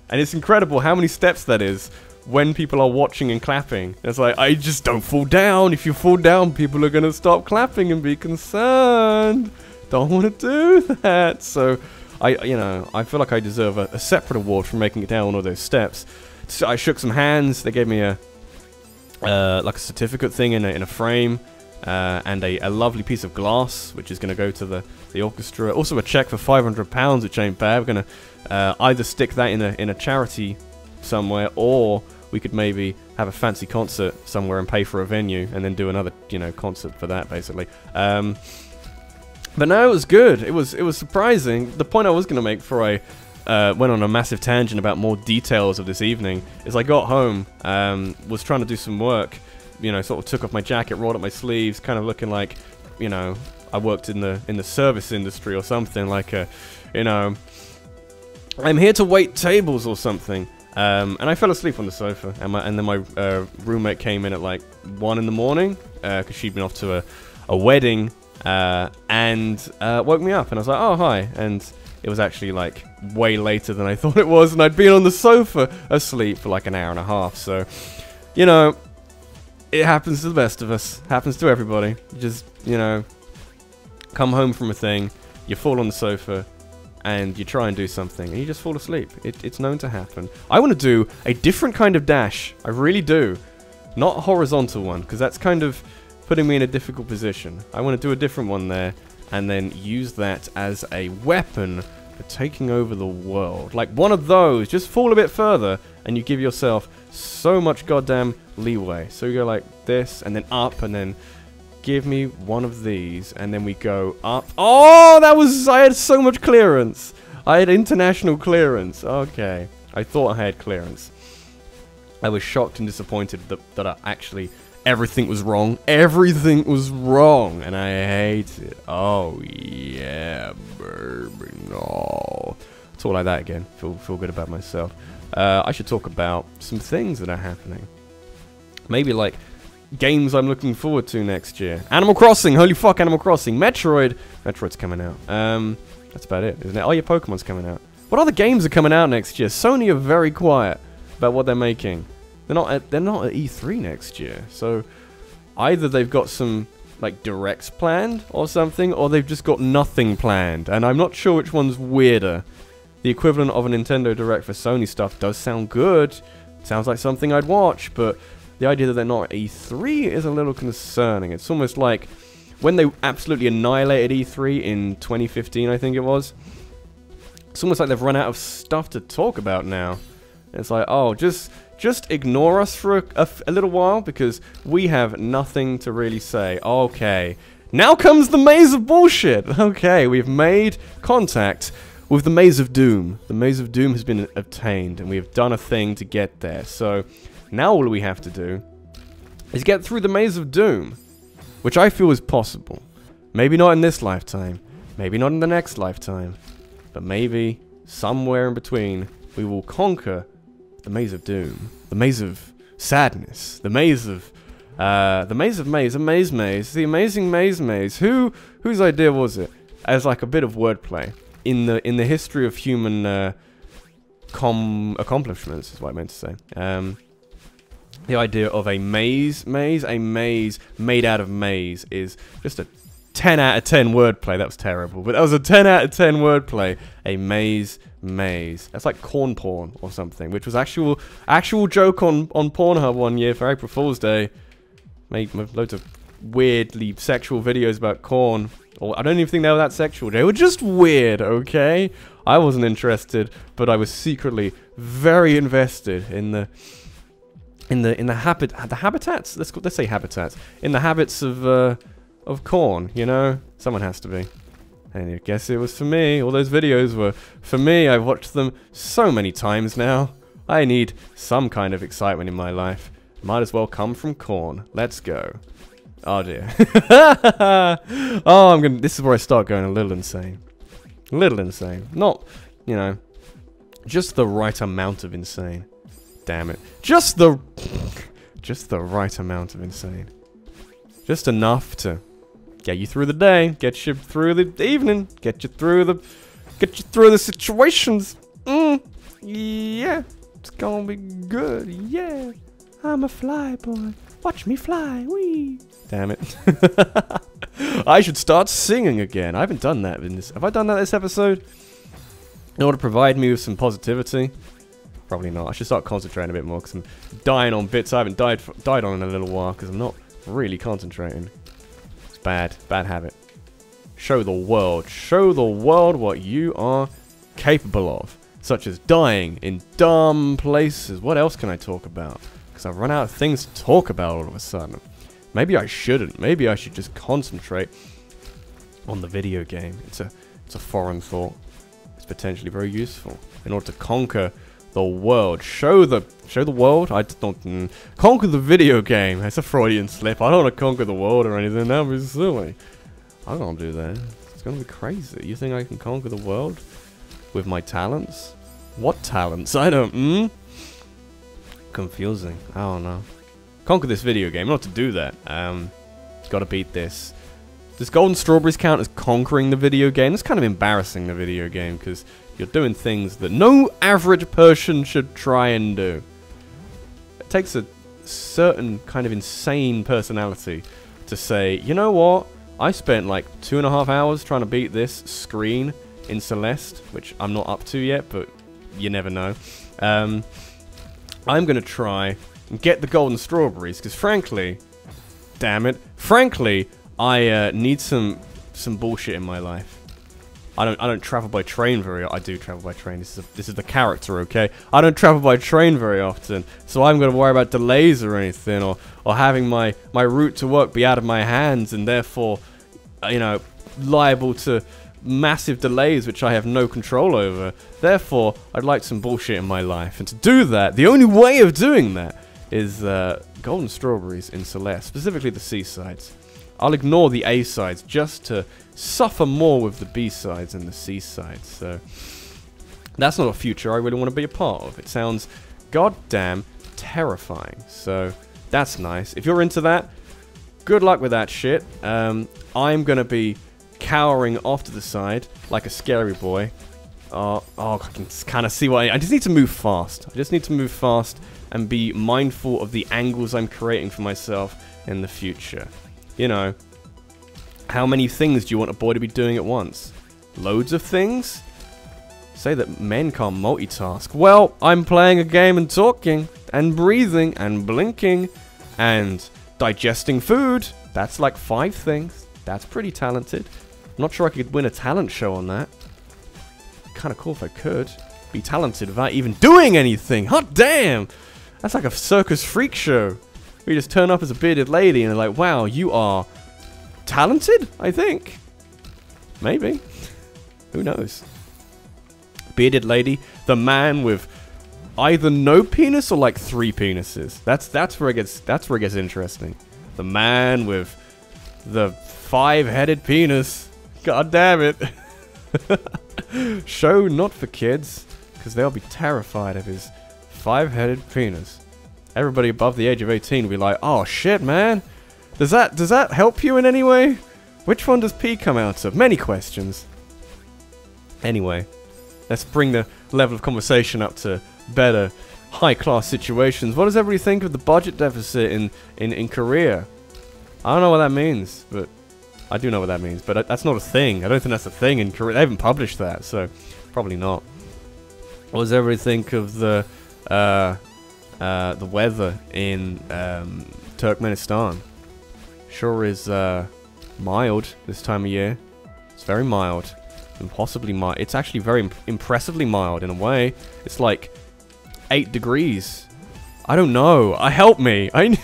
and it's incredible how many steps that is when people are watching and clapping. It's like, I just don't fall down. If you fall down, people are gonna stop clapping and be concerned. Don't want to do that. So I feel like I deserve a separate award for making it down all those steps. So I shook some hands. They gave me a like a certificate thing in a frame, and a lovely piece of glass, which is going to go to the orchestra. Also a check for £500, which ain't bad. We're gonna either stick that in a charity somewhere, or we could maybe have a fancy concert somewhere and pay for a venue, and then do another, you know, concert for that, basically. But no, it was good. It was surprising. The point I was going to make before I went on a massive tangent about more details of this evening is I got home, was trying to do some work, you know, sort of took off my jacket, rolled up my sleeves, kind of looking like, you know, I worked in the service industry or something, like a, you know, I'm here to wait tables or something. And I fell asleep on the sofa, and then my roommate came in at like 1 in the morning, because she'd been off to a wedding, and woke me up, and I was like, oh, hi, and it was actually like way later than I thought it was, and I'd been on the sofa asleep for like an hour and a half, so, you know, it happens to the best of us, happens to everybody. You just, you know, come home from a thing, you fall on the sofa, and you try and do something, and you just fall asleep. It's known to happen. I want to do a different kind of dash. I really do. Not a horizontal one, because that's kind of putting me in a difficult position. I want to do a different one there, and then use that as a weapon for taking over the world. Like one of those. Just fall a bit further, and you give yourself so much goddamn leeway. So you go like this, and then up, and then give me one of these, and then we go up. Oh, that was... I had so much clearance. I had international clearance. Okay. I thought I had clearance. I was shocked and disappointed that I actually... Everything was wrong. Everything was wrong. And I hate it. Oh, yeah, baby. No. Talk like that again. Feel good about myself. I should talk about some things that are happening. Maybe like... games I'm looking forward to next year. Animal Crossing, holy fuck, Animal Crossing. Metroid's coming out. That's about it, isn't it? Oh yeah, Pokemon's coming out. What other games are coming out next year? Sony are very quiet about what they're making. They're not at E3 next year. So either they've got some like directs planned or something, or they've just got nothing planned. And I'm not sure which one's weirder. The equivalent of a Nintendo Direct for Sony stuff does sound good. Sounds like something I'd watch, but the idea that they're not at E3 is a little concerning. It's almost like when they absolutely annihilated E3 in 2015, I think it was. It's almost like they've run out of stuff to talk about now. It's like, oh, just ignore us for a little while because we have nothing to really say. Okay, now comes the Maze of Bullshit. Okay, we've made contact with the Maze of Doom. The Maze of Doom has been obtained, and we have done a thing to get there. So... now all we have to do is get through the Maze of Doom, which I feel is possible. Maybe not in this lifetime, maybe not in the next lifetime, but maybe somewhere in between we will conquer the Maze of Doom, the Maze of Sadness, the Maze of Maze, a Maze Maze, the Amazing Maze Maze. Whose idea was it? As like a bit of wordplay in the history of human accomplishments is what I meant to say. The idea of a maze made out of maize is just a 10 out of 10 wordplay. That was terrible, but that was a 10 out of 10 wordplay. A maze. That's like corn porn or something, which was actual joke on Pornhub one year for April Fool's Day. Made loads of weirdly sexual videos about corn. Or I don't even think they were that sexual. They were just weird, okay? I wasn't interested, but I was secretly very invested in the habitats. Let's say habitats. In the habits of corn, you know? Someone has to be. And I guess it was for me. All those videos were for me. I've watched them so many times now. I need some kind of excitement in my life. Might as well come from corn. Let's go. Oh dear. Oh, this is where I start going a little insane. A little insane. Not, you know, just the right amount of insane. Damn it. Just the right amount of insane. Just enough to get you through the day, get you through the evening, get you through the situations. Yeah, it's gonna be good. Yeah, I'm a fly boy. Watch me fly. Wee. Damn it. I should start singing again. I haven't done that in this. Have I done that this episode? In order to provide me with some positivity. Probably not. I should start concentrating a bit more because I'm dying on bits I haven't died on in a little while because I'm not really concentrating. It's bad. Bad habit. Show the world. Show the world what you are capable of. Such as dying in dumb places. What else can I talk about? Because I've run out of things to talk about all of a sudden. Maybe I shouldn't. Maybe I should just concentrate on the video game. It's a foreign thought. It's potentially very useful in order to conquer the world. Show the world. I don't conquer the video game. That's a Freudian slip. I don't want to conquer the world or anything. That would be silly. I can't do that. It's gonna be crazy. You think I can conquer the world with my talents? What talents? I don't. confusing. I don't know. Conquer this video game. Not to do that. Gotta beat this. Does Golden Strawberries count as conquering the video game? It's kind of embarrassing, the video game, because you're doing things that no average person should try and do. It takes a certain kind of insane personality to say, you know what? I spent like 2.5 hours trying to beat this screen in Celeste, which I'm not up to yet, but you never know. I'm going to try and get the Golden Strawberries, because frankly, damn it, frankly, I need some bullshit in my life. I don't travel by train very often. I do travel by train. This is the character, okay? I don't travel by train very often, so I'm gonna worry about delays or anything, or having my route to work be out of my hands, and therefore, you know, liable to massive delays which I have no control over. Therefore, I'd like some bullshit in my life, and to do that, the only way of doing that is Golden Strawberries in Celeste, specifically the C-sides. I'll ignore the A-sides just to suffer more with the B-sides and the C-sides. So that's not a future I really want to be a part of. It sounds goddamn terrifying. So that's nice. If you're into that, good luck with that shit. I'm going to be cowering off to the side like a scary boy. Oh, I can kind of see why. I just need to move fast. I just need to move fast and be mindful of the angles I'm creating for myself in the future. You know, how many things do you want a boy to be doing at once? Loads of things? Say that men can't multitask. Well, I'm playing a game and talking, and breathing, and blinking, and digesting food. That's like 5 things. That's pretty talented. I'm not sure I could win a talent show on that. Kind of cool if I could. Be talented without even doing anything. Hot damn! That's like a circus freak show. We just turn up as a bearded lady and they're like, wow, you are talented, I think. Maybe. Who knows? Bearded lady, the man with either no penis or like 3 penises. That's where it gets interesting. The man with the 5-headed penis. God damn it. Show not for kids, because they'll be terrified of his 5-headed penis. Everybody above the age of 18 will be like, oh shit, man. Does that help you in any way? Which one does P come out of? Many questions. Anyway, let's bring the level of conversation up to better, high-class situations. What does everybody think of the budget deficit in Korea? I don't know what that means, but I do know what that means. But that's not a thing. I don't think that's a thing in Korea. They haven't published that, so probably not. What does everybody think of the weather in Turkmenistan? Sure is mild this time of year. It's very mild. Impossibly mild. It's actually very impressively mild in a way. It's like 8 degrees. I don't know. Help me. I'm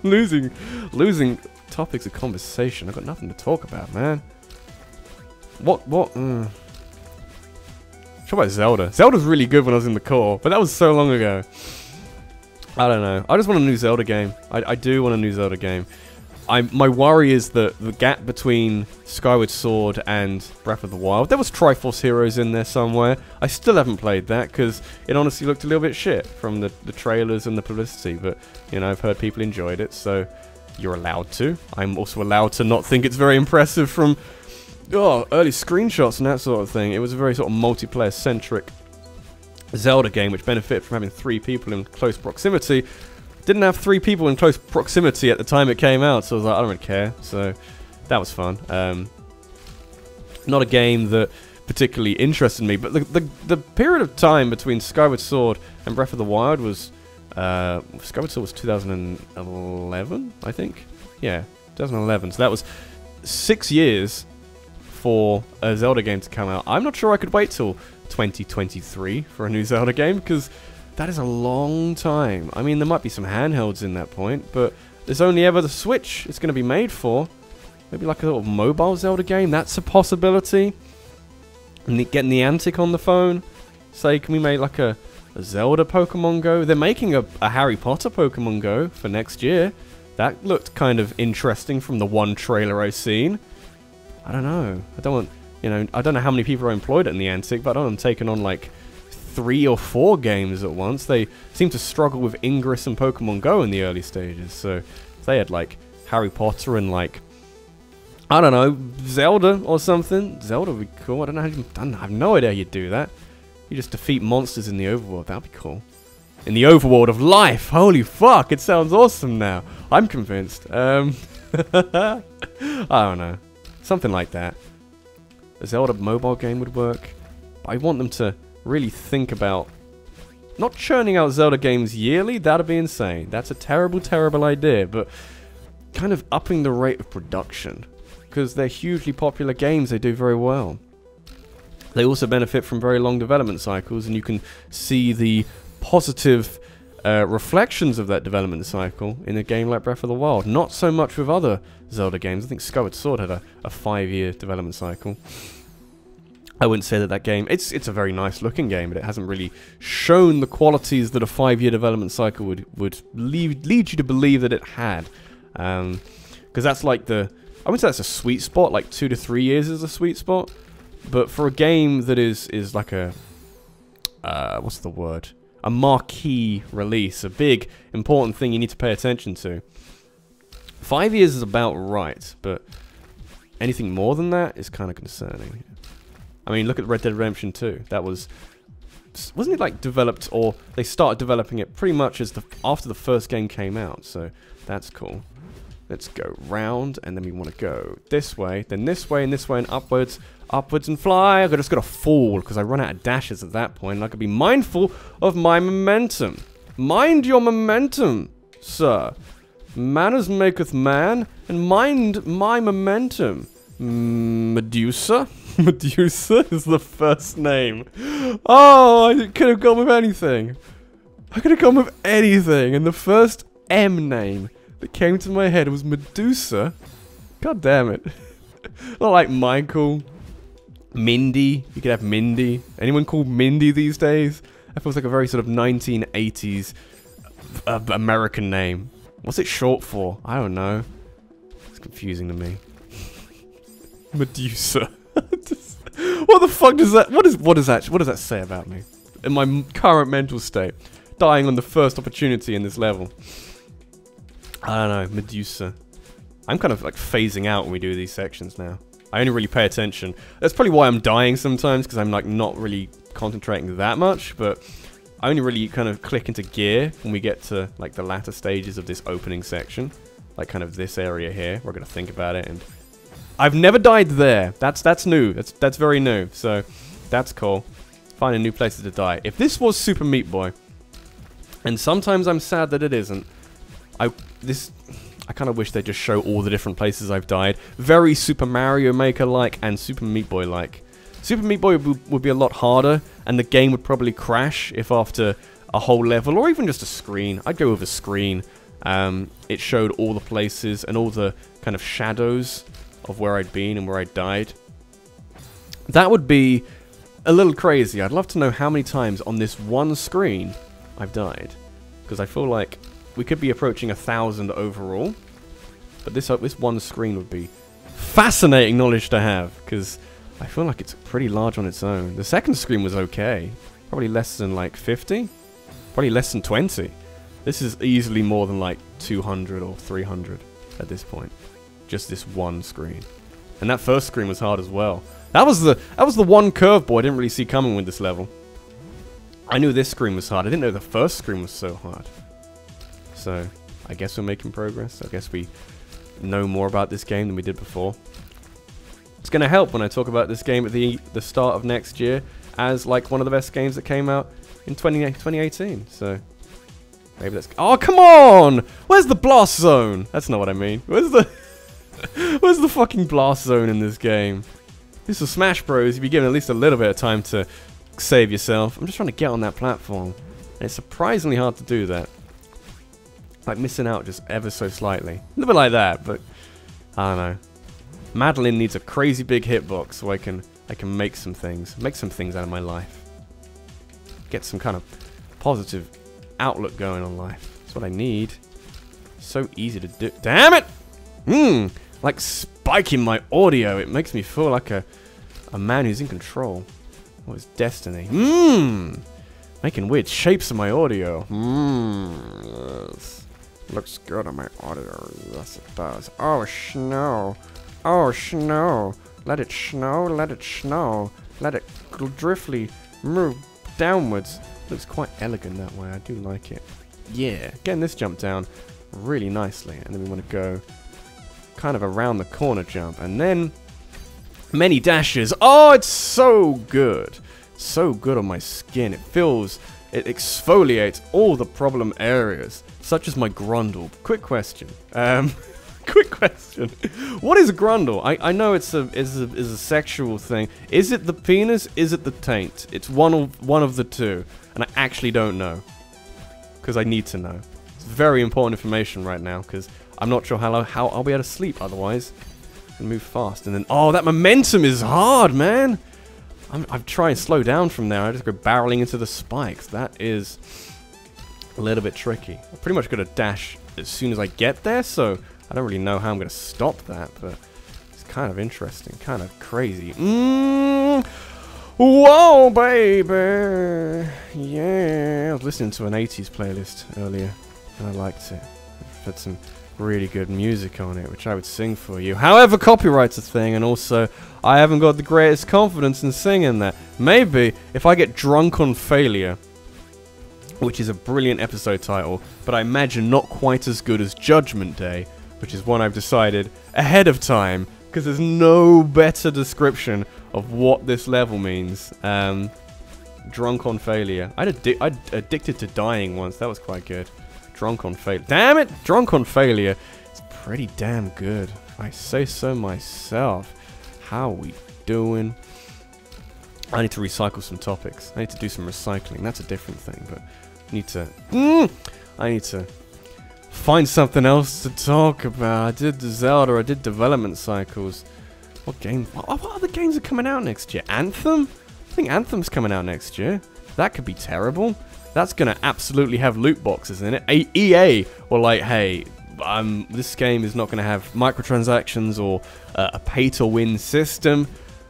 losing topics of conversation. I've got nothing to talk about, man. What? Talk about Zelda. Zelda's really good when I was in the core, but that was so long ago. I don't know. I just want a new Zelda game. I do want a new Zelda game. My worry is that the gap between Skyward Sword and Breath of the Wild. There was Triforce Heroes in there somewhere. I still haven't played that because it honestly looked a little bit shit from the trailers and the publicity. But, you know, I've heard people enjoyed it, so you're allowed to. I'm also allowed to not think it's very impressive from early screenshots and that sort of thing. It was a very sort of multiplayer-centric Zelda game which benefited from having 3 people in close proximity. Didn't have 3 people in close proximity at the time it came out, so I was like, I don't really care. So that was fun. Not a game that particularly interested me, but the period of time between Skyward Sword and Breath of the Wild was Skyward Sword was 2011, I think. Yeah, 2011. So that was 6 years for a Zelda game to come out. I'm not sure I could wait till 2023 for a new Zelda game, because that is a long time. I mean, there might be some handhelds in that point, but there's only ever the Switch it's going to be made for. Maybe like a little mobile Zelda game, that's a possibility. And getting the Antic on the phone. Say, can we make like a Zelda Pokemon Go? They're making a Harry Potter Pokemon Go for next year. That looked kind of interesting from the one trailer I've seen. I don't know. I don't want, you know, I don't know how many people are employed at the Antic, but I don't want them taking on like 3 or 4 games at once. They seemed to struggle with Ingress and Pokemon Go in the early stages. So they had like Harry Potter and like, I don't know, Zelda or something. Zelda would be cool. I don't know how you, I have no idea how you do that. You just defeat monsters in the overworld. That'd be cool. In the overworld of life. Holy fuck, it sounds awesome now. I'm convinced. I don't know. Something like that. A Zelda mobile game would work. But I want them to really think about not churning out Zelda games yearly. That'd be insane. That's a terrible, terrible idea. But kind of upping the rate of production. Because they're hugely popular games. They do very well. They also benefit from very long development cycles. And you can see the positive reflections of that development cycle in a game like Breath of the Wild. Not so much with other Zelda games. I think Skyward Sword had a 5-year development cycle. I wouldn't say that game, it's a very nice looking game, but it hasn't really shown the qualities that a 5-year development cycle would lead you to believe that it had. Because that's like the, I wouldn't say that's a sweet spot, like 2 to 3 years is a sweet spot. But for a game that is like a, what's the word? A marquee release, a big, important thing you need to pay attention to. 5 years is about right, but anything more than that is kind of concerning. I mean, look at Red Dead Redemption 2. That wasn't it like developed, or they started developing it pretty much as after the first game came out, so that's cool. Let's go round, and then we want to go this way, then this way, and this way, and upwards. Upwards and fly. I just got to fall because I run out of dashes at that point. And I could be mindful of my momentum. Mind your momentum, sir. Manners maketh man, and mind my momentum. Medusa? Medusa is the first name. Oh, I could have gone with anything. I could have gone with anything, and the first M name that came to my head was Medusa. God damn it. Not like Michael. Mindy. You could have Mindy. Anyone called Mindy these days? That feels like a very sort of 1980s American name. What's it short for? I don't know. It's confusing to me. Medusa. What the fuck does that? What does that say about me? In my current mental state, dying on the first opportunity in this level. I don't know. Medusa. I'm kind of like phasing out when we do these sections now. I only really pay attention. That's probably why I'm dying sometimes, because I'm like not really concentrating that much, but I only really kind of click into gear when we get to like the latter stages of this opening section. Like kind of this area here. We're going to think about it, and I've never died there. That's new. That's very new. So that's cool. Finding new places to die. If this was Super Meat Boy, and sometimes I'm sad that it isn't, I kind of wish they'd just show all the different places I've died. Very Super Mario Maker-like and Super Meat Boy-like. Super Meat Boy would be a lot harder, and the game would probably crash if after a whole level, or even just a screen. I'd go with a screen. It showed all the places and all the kind of shadows of where I'd been and where I'd died. That would be a little crazy. I'd love to know how many times on this one screen I've died. Because I feel like we could be approaching 1,000 overall, but this one screen would be fascinating knowledge to have, because I feel like it's pretty large on its own. The second screen was okay, probably less than like 50, probably less than 20. This is easily more than like 200 or 300 at this point, just this one screen. And that first screen was hard as well. That was the one curveball I didn't really see coming with this level. I knew this screen was hard. I didn't know the first screen was so hard. So, I guess we're making progress. I guess we know more about this game than we did before. It's going to help when I talk about this game at the start of next year as like one of the best games that came out in 2018. So, maybe that's... Oh, come on! Where's the blast zone? That's not what I mean. Where's the fucking blast zone in this game? This is Smash Bros. You'd be given at least a little bit of time to save yourself. I'm just trying to get on that platform. And it's surprisingly hard to do that. Like missing out just ever so slightly. A little bit like that, but I don't know. Madeline needs a crazy big hitbox so I can make some things out of my life. Get some kind of positive outlook going on life. That's what I need. So easy to do. Damn it! Like spiking my audio. It makes me feel like a man who's in control. What is destiny? Making weird shapes in my audio. Yes. Looks good on my audio. Yes, it does. Oh, snow. Oh, snow. Let it snow, let it snow. Let it driftly move downwards. Looks quite elegant that way. I do like it. Yeah. Getting this jump down really nicely. And then we want to go kind of around the corner jump. And then many dashes. Oh, it's so good. So good on my skin. It exfoliates all the problem areas, such as my grundle. Quick question. Quick question. What is a grundle? I know it's a sexual thing. Is it the penis? Is it the taint? It's one of the two, and I actually don't know, because I need to know. It's very important information right now, because I'm not sure how I'll be able to sleep otherwise. And move fast, and then that momentum is hard, man. I'm trying to slow down from there. I just go barreling into the spikes. That is a little bit tricky. I pretty much got to dash as soon as I get there, so I don't really know how I'm going to stop that, but it's kind of interesting, kind of crazy. Whoa, baby! Yeah, I was listening to an 80s playlist earlier, and I liked it. It had some really good music on it, which I would sing for you. However, copyright's a thing, and also I haven't got the greatest confidence in singing that. Maybe if I get drunk on failure, which is a brilliant episode title, but I imagine not quite as good as Judgment Day, which is one I've decided ahead of time, because there's no better description of what this level means. Drunk on failure. I'd addicted to dying once. That was quite good. Drunk on failure. Damn it! Drunk on failure. It's pretty damn good. If I say so myself. How are we doing? I need to recycle some topics. I need to do some recycling. That's a different thing, but I need to find something else to talk about. I did the Zelda. I did development cycles. What game? What other games are coming out next year? Anthem? I think Anthem's coming out next year. That could be terrible. That's going to absolutely have loot boxes in it. EA were like, hey, this game is not going to have microtransactions or a pay-to-win system,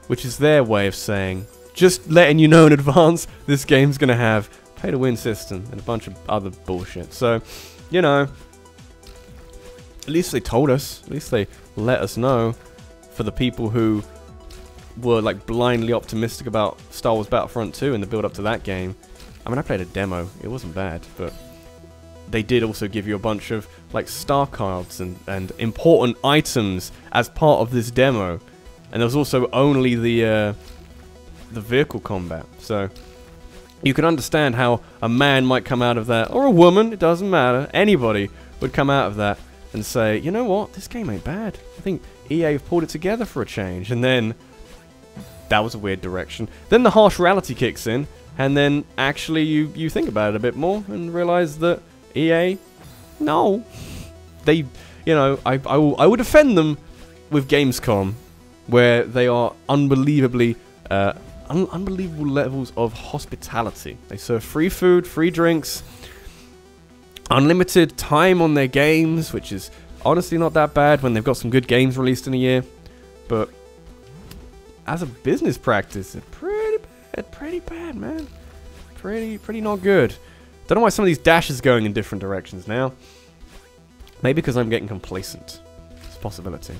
which is their way of saying, just letting you know in advance, this game's going to have pay-to-win system and a bunch of other bullshit. So, you know, at least they told us. At least they let us know. For the people who were like blindly optimistic about Star Wars Battlefront 2 and the build up to that game. I mean, I played a demo. It wasn't bad, but they did also give you a bunch of like star cards and important items as part of this demo. And there was also only the vehicle combat. So you can understand how a man might come out of that, or a woman, it doesn't matter. Anybody would come out of that and say, you know what, this game ain't bad. I think EA have pulled it together for a change. And then that was a weird direction. Then the harsh reality kicks in, and then actually you think about it a bit more and realize that EA, no, they, you know, I will defend them with Gamescom, where they are unbelievably unbelievable levels of hospitality. They serve free food, free drinks, unlimited time on their games, which is honestly not that bad when they've got some good games released in a year. But as a business practice, it's pretty bad, man. Pretty not good. Don't know why some of these dashes are going in different directions now. Maybe because I'm getting complacent. It's a possibility.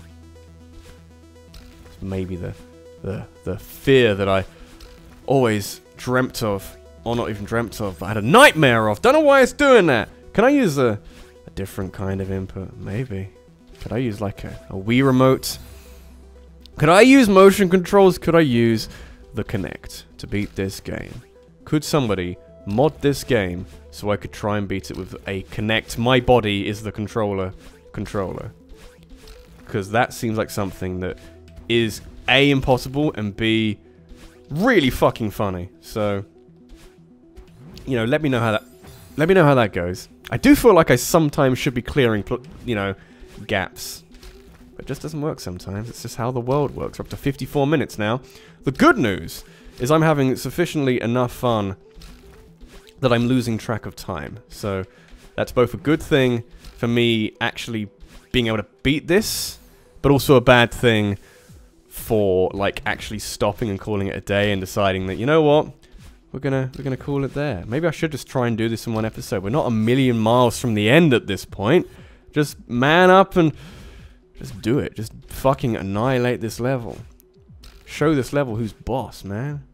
It's maybe the fear that I always dreamt of, or not even dreamt of, but I had a nightmare of. Don't know why it's doing that. Can I use a different kind of input? Maybe. Could I use like a Wii remote? Could I use motion controls? Could I use the Kinect to beat this game? Could somebody mod this game so I could try and beat it with a Kinect? My body is the controller. Because that seems like something that is A, impossible, and B, really fucking funny. So, you know, let me know how that goes. I do feel like I sometimes should be clearing, you know, gaps. But it just doesn't work sometimes. It's just how the world works. We're up to 54 minutes now. The good news is I'm having sufficiently enough fun that I'm losing track of time. So that's both a good thing for me actually being able to beat this, but also a bad thing for like actually stopping and calling it a day and deciding that, you know what, we're gonna call it there. Maybe I should just try and do this in one episode. We're not a million miles from the end at this point. Just man up and just do it. Just fucking annihilate this level. Show this level who's boss, man.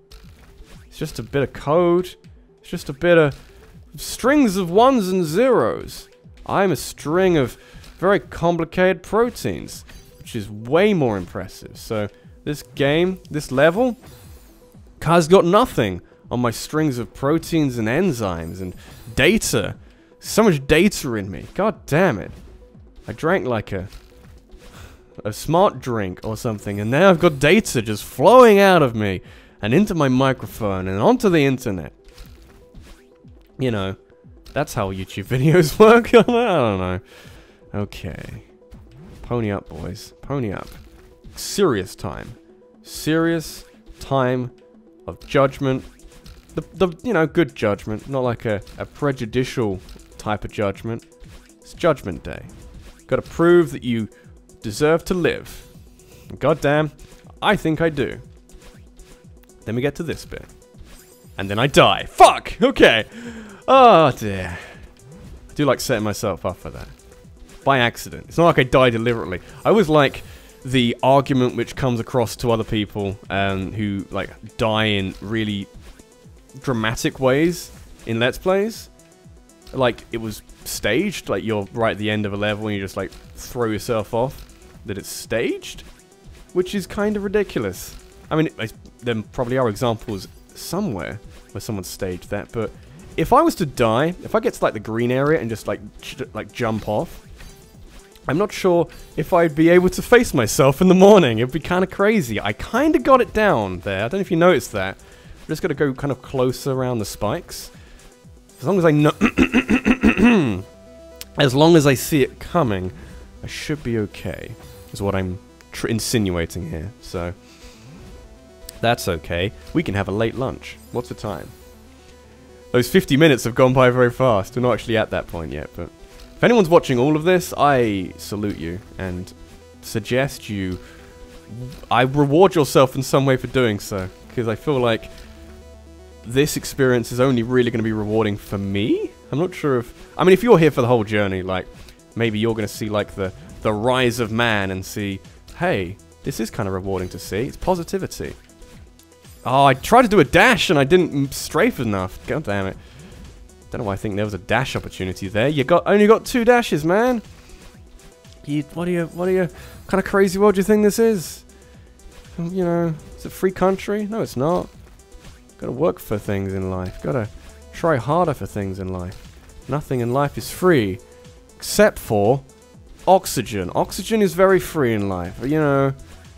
It's just a bit of code. It's just a bit of strings of ones and zeros. I'm a string of very complicated proteins, which is way more impressive. So this game, this level, has got nothing on my strings of proteins and enzymes and data. So much data in me. God damn it. I drank like a smart drink or something, and now I've got data just flowing out of me and into my microphone and onto the internet. You know, that's how YouTube videos work. I don't know. Okay. Pony up, boys. Pony up. Serious time. Serious time of judgment. You know, good judgment. Not like a prejudicial type of judgment. It's Judgment Day. Gotta prove that you deserve to live. And goddamn, I think I do. Then we get to this bit. And then I die. Fuck! Okay. Oh dear. I do like setting myself up for that. By accident. It's not like I die deliberately. I always like the argument which comes across to other people who like die in really dramatic ways in Let's Plays. Like it was staged, like you're right at the end of a level and you just like throw yourself off. That it's staged, which is kind of ridiculous. I mean, there probably are examples somewhere where someone staged that, but if I was to die, if I get to like the green area and just like jump off, I'm not sure if I'd be able to face myself in the morning. It'd be kind of crazy. I kind of got it down there. I don't know if you noticed that. I'm just gonna go kind of closer around the spikes. As long as I know, as long as I see it coming, I should be okay. Is what I'm insinuating here. So that's okay. We can have a late lunch. What's the time? Those 50 minutes have gone by very fast. We're not actually at that point yet, but if anyone's watching all of this, I salute you and suggest you reward yourself in some way for doing so, because I feel like this experience is only really going to be rewarding for me. I'm not sure if... I mean, if you're here for the whole journey, like, maybe you're going to see, like, the rise of man and see, hey, this is kind of rewarding to see. It's positivity. Oh, I tried to do a dash and I didn't strafe enough. God damn it. Don't know why I think there was a dash opportunity there. You only got 2 dashes, man. What are you kind of crazy world do you think this is? You know, it's a free country? No, it's not. Gotta work for things in life. Gotta try harder for things in life. Nothing in life is free, except for oxygen. Oxygen is very free in life. You know,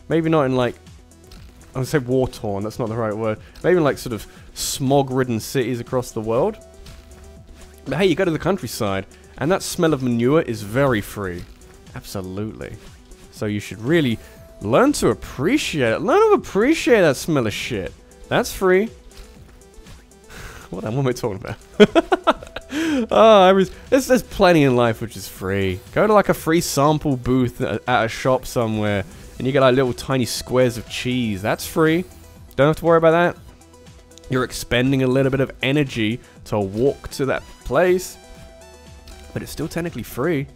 maybe not in like, I would say war-torn, that's not the right word. Maybe in like sort of smog-ridden cities across the world. But hey, you go to the countryside, and that smell of manure is very free. Absolutely. So you should really learn to appreciate it. Learn to appreciate that smell of shit. That's free. What am I talking about? There's plenty in life which is free. Go to like a free sample booth at a shop somewhere, and you get like little tiny squares of cheese. That's free. Don't have to worry about that. You're expending a little bit of energy to walk to that place, but it's still technically free.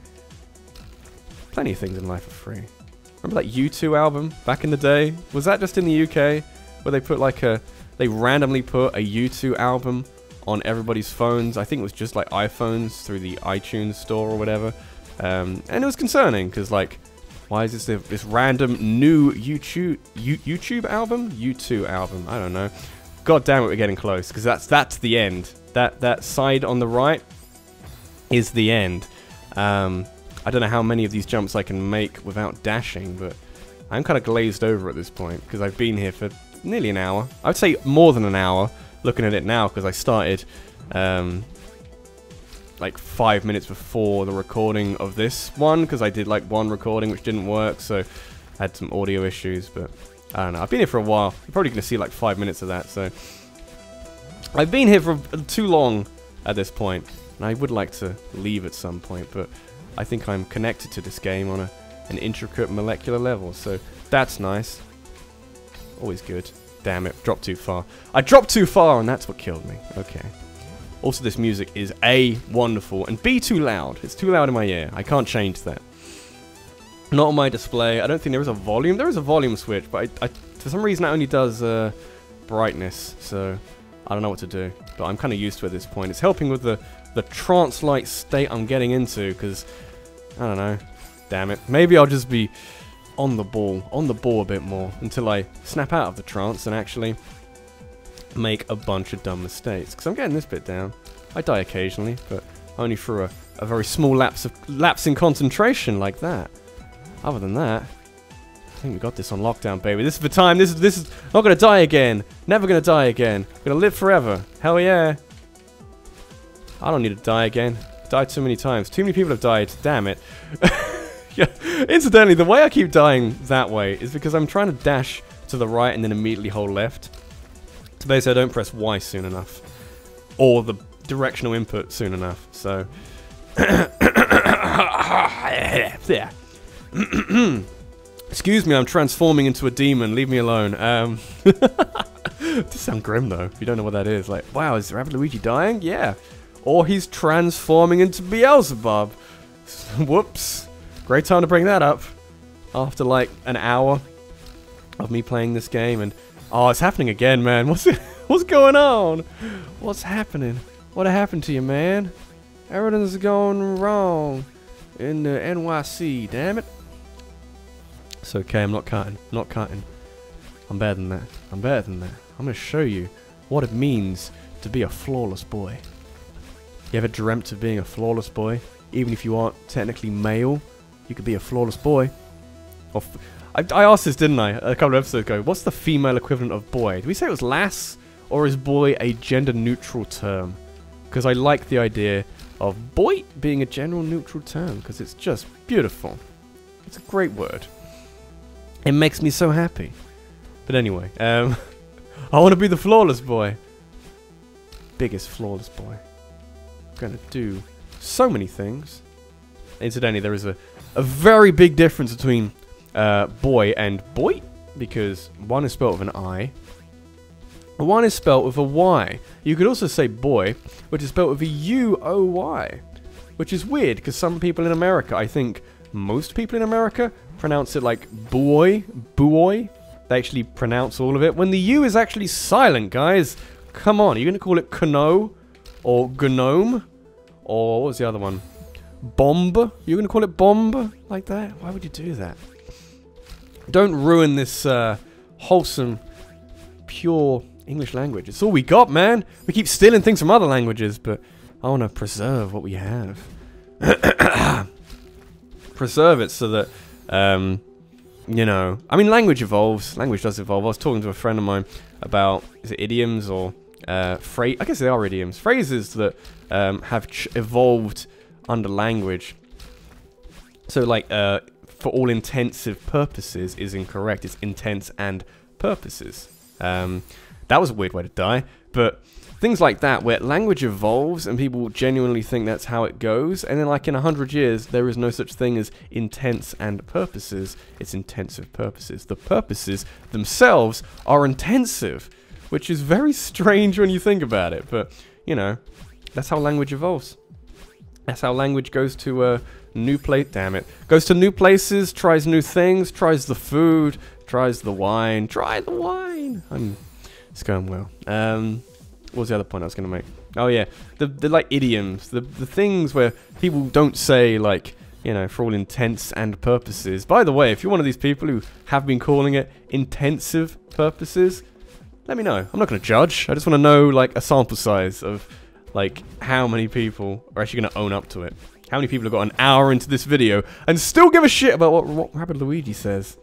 Plenty of things in life are free. Remember that U2 album back in the day? Was that just in the UK? Where they put like they randomly put a U2 album on everybody's phones. I think it was just like iPhones through the iTunes store or whatever. And it was concerning because like, why is this random new YouTube album? U2 album. I don't know. God damn it, we're getting close because that's the end. That side on the right is the end. I don't know how many of these jumps I can make without dashing, but I'm kind of glazed over at this point because I've been here for nearly an hour. I would say more than an hour looking at it now because I started like 5 minutes before the recording of this one because I did like one recording which didn't work, so I had some audio issues, but I don't know. I've been here for a while. You're probably going to see like 5 minutes of that, so I've been here for too long at this point, and I would like to leave at some point, but I think I'm connected to this game on an intricate molecular level, so that's nice. Always good. Damn it, dropped too far. I dropped too far and that's what killed me. Okay. Also, this music is A, wonderful, and B, too loud. It's too loud in my ear. I can't change that. Not on my display. I don't think there is a volume. There is a volume switch, but for some reason that only does brightness, so I don't know what to do. But I'm kind of used to it at this point. It's helping with the trance-like state I'm getting into, because, I don't know. Damn it. Maybe I'll just be on the ball a bit more, until I snap out of the trance and actually make a bunch of dumb mistakes. Because I'm getting this bit down. I die occasionally, but only through a very small lapse in concentration like that. Other than that, I think we got this on lockdown, baby. This is the time. This is not gonna die again. Never gonna die again. Gonna live forever. Hell yeah. I don't need to die again. Died too many times. Too many people have died. Damn it. Yeah. Incidentally, the way I keep dying that way is because I'm trying to dash to the right and then immediately hold left. So basically, I don't press Y soon enough, or the directional input soon enough. So, yeah. Excuse me, I'm transforming into a demon. Leave me alone. Does sound grim though. If you don't know what that is, like, wow, is Rabbid Luigi dying? Yeah. Or he's transforming into Beelzebub. Whoops. Great time to bring that up. After like an hour of me playing this game, and oh, it's happening again, man. What's going on? What's happening? What happened to you, man? Everything's going wrong in the NYC. Damn it. It's okay. I'm not cutting. Not cutting. I'm better than that. I'm better than that. I'm gonna show you what it means to be a flawless boy. You ever dreamt of being a flawless boy? Even if you aren't technically male, you could be a flawless boy. Or I asked this, didn't I, a couple of episodes ago. What's the female equivalent of boy? Did we say it was lass? Or is boy a gender-neutral term? Because I like the idea of boy being a general neutral term, because it's just beautiful. It's a great word. It makes me so happy. But anyway, I want to be the flawless boy. Biggest flawless boy. Gonna do so many things. Incidentally, there is a very big difference between boy and boy, because one is spelled with an I, and one is spelled with a Y. You could also say boy, which is spelled with a U-O-Y, which is weird, because some people in America, I think most people in America, pronounce it like boy, buoy. They actually pronounce all of it, when the U is actually silent, guys. Come on, are you going to call it cano, or gnome, or what was the other one? Bomb? You're going to call it bomb? Like that? Why would you do that? Don't ruin this wholesome, pure English language. It's all we got, man. We keep stealing things from other languages, but I want to preserve what we have. Preserve it so that, you know, I mean, language evolves. Language does evolve. I was talking to a friend of mine about, is it idioms or phrase? I guess they are idioms. Phrases that have evolved under language. So, like, for all intensive purposes is incorrect. It's intents and purposes. That was a weird way to die. But things like that, where language evolves and people genuinely think that's how it goes, and then like in 100 years, there is no such thing as intents and purposes. It's intensive purposes. The purposes themselves are intensive, which is very strange when you think about it. But, you know, that's how language evolves. That's how language goes to new place. Damn it. Goes to new places, tries new things, tries the food, tries the wine. Try the wine. It's going well. What was the other point I was going to make? Oh yeah, the like idioms, the things where people don't say, like, you know, for all intents and purposes. By the way, if you're one of these people who have been calling it intensive purposes, let me know. I'm not going to judge. I just want to know, like, a sample size of, like, how many people are actually going to own up to it. How many people have got an hour into this video and still give a shit about what Rabbid Luigi says?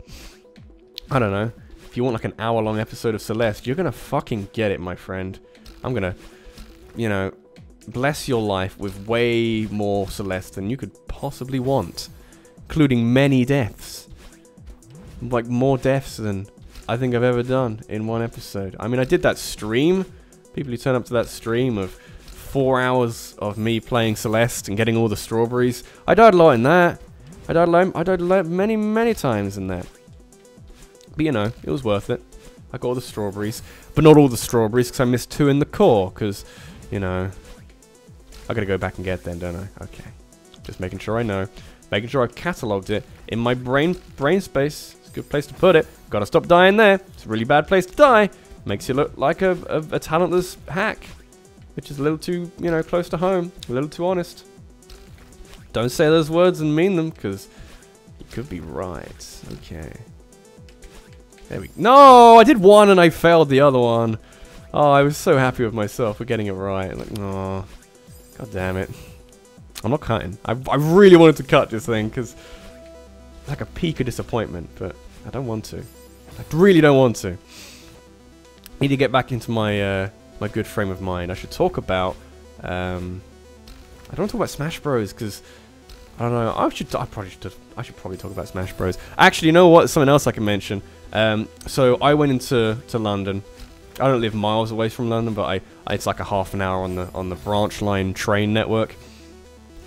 I don't know. If you want like an hour-long episode of Celeste, you're gonna fucking get it, my friend. I'm gonna, you know, bless your life with way more Celeste than you could possibly want. Including many deaths. Like, more deaths than I think I've ever done in one episode. I mean, I did that stream. People who turn up to that stream of 4 hours of me playing Celeste and getting all the strawberries. I died a lot in that. I died many times in that. But, you know, it was worth it. I got all the strawberries. But not all the strawberries, because I missed 2 in the core, because, you know... I gotta go back and get them, don't I? Okay. Just making sure I know. Making sure I've catalogued it in my brain space. It's a good place to put it. Gotta stop dying there. It's a really bad place to die. Makes you look like a talentless hack. Which is a little too, you know, close to home. A little too honest. Don't say those words and mean them, because you could be right. Okay. There we go. No! I did one and I failed the other one. Oh, I was so happy with myself for getting it right. Like, no. God damn it. I'm not cutting. I really wanted to cut this thing, because it's like a peak of disappointment, but I don't want to. I really don't want to. Need to get back into my my good frame of mind. I should talk about... I don't want to talk about Smash Bros, because... I don't know. I should probably talk about Smash Bros. Actually, you know what? Something else I can mention. So I went into London. I don't live miles away from London, but it's like a half an hour on the branch line train network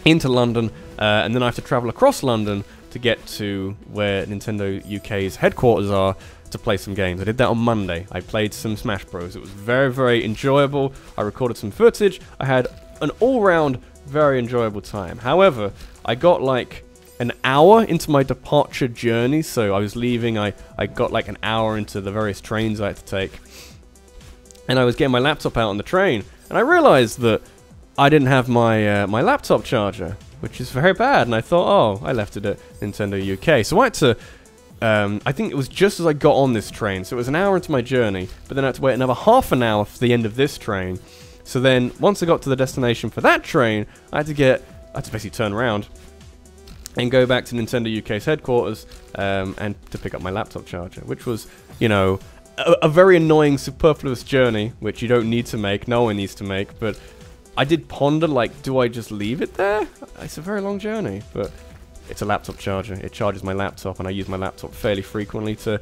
into London, and then I have to travel across London to get to where Nintendo UK's headquarters are to play some games. I did that on Monday. I played some Smash Bros. It was very, very enjoyable. I recorded some footage. I had an all-round very enjoyable time. However, I got like an hour into my departure journey, so I was leaving. I got like an hour into the various trains I had to take. And I was getting my laptop out on the train, and I realized that I didn't have my my laptop charger, which is very bad. And I thought, oh, I left it at Nintendo UK. So I had to, I think it was just as I got on this train, so it was an hour into my journey, but then I had to wait another half an hour for the end of this train. So then, once I got to the destination for that train, I had to basically turn around and go back to Nintendo UK's headquarters, and to pick up my laptop charger, which was, you know, a very annoying, superfluous journey, which you don't need to make, no one needs to make, but I did ponder, like, do I just leave it there? It's a very long journey, but it's a laptop charger. It charges my laptop, and I use my laptop fairly frequently to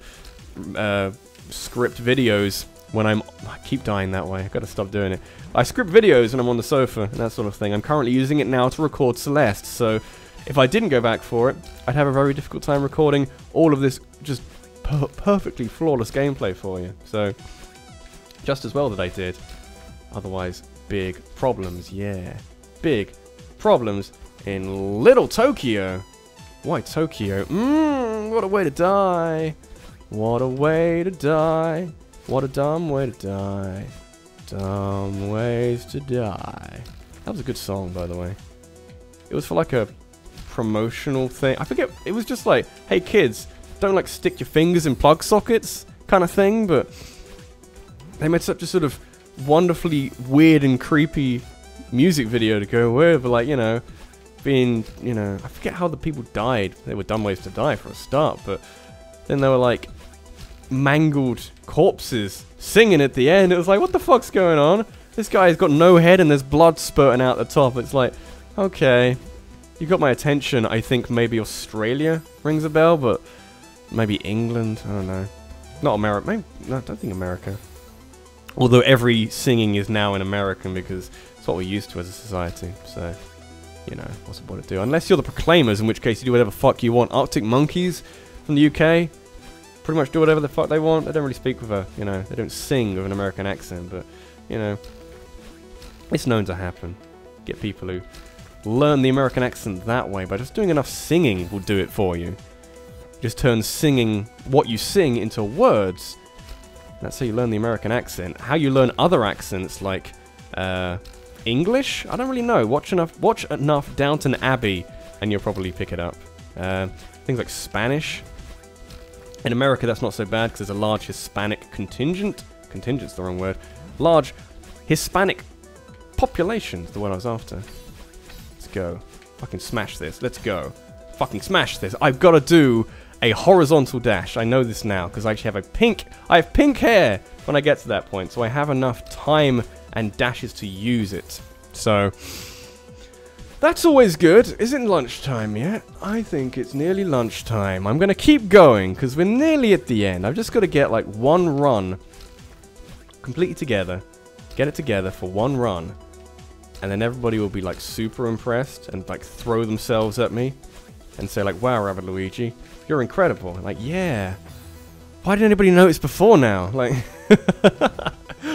script videos when I keep dying that way. I've got to stop doing it. I script videos when I'm on the sofa and that sort of thing. I'm currently using it now to record Celeste, so if I didn't go back for it, I'd have a very difficult time recording all of this just perfectly flawless gameplay for you. So, just as well that I did. Otherwise, big problems, yeah. Big problems in Little Tokyo. Why Tokyo? What a way to die. What a way to die. What a dumb way to die. Dumb ways to die. That was a good song, by the way. It was for like a promotional thing. I forget, it was just like, hey kids, don't like stick your fingers in plug sockets kind of thing, but they made such a sort of wonderfully weird and creepy music video to go with, like, you know, being, you know, I forget how the people died. They were dumb ways to die for a start, but then they were like mangled corpses singing at the end. It was like, what the fuck's going on? This guy's got no head and there's blood spurting out the top. It's like, okay, you got my attention. I think maybe Australia rings a bell, but maybe England, I don't know. Not America, maybe, no, I don't think America. Although every singing is now in American because it's what we're used to as a society, so, you know, what's the point to do? Unless you're the Proclaimers, in which case you do whatever the fuck you want. Arctic Monkeys from the UK pretty much do whatever the fuck they want. They don't really speak with a, you know, they don't sing with an American accent, but, you know, it's known to happen. Get people who learn the American accent that way by just doing enough singing will do it for you. Just turn singing what you sing into words. That's how you learn the American accent. How you learn other accents like English? I don't really know. Watch enough Downton Abbey and you'll probably pick it up. Things like Spanish. In America that's not so bad because there's a large Hispanic contingent. Contingent's the wrong word. Large Hispanic population is the word I was after. Let's go. Fucking smash this. Let's go. Fucking smash this. I've got to do a horizontal dash. I know this now because I actually have pink hair when I get to that point, so I have enough time and dashes to use it. So that's always good. Isn't lunchtime yet? I think it's nearly lunchtime. I'm gonna keep going because we're nearly at the end. I've just got to get like one run completely together, get it together for one run, and then everybody will be like super impressed and like throw themselves at me and say like, wow, Rabbit Luigi, you're incredible. I'm like, yeah. Why didn't anybody notice before now? Like,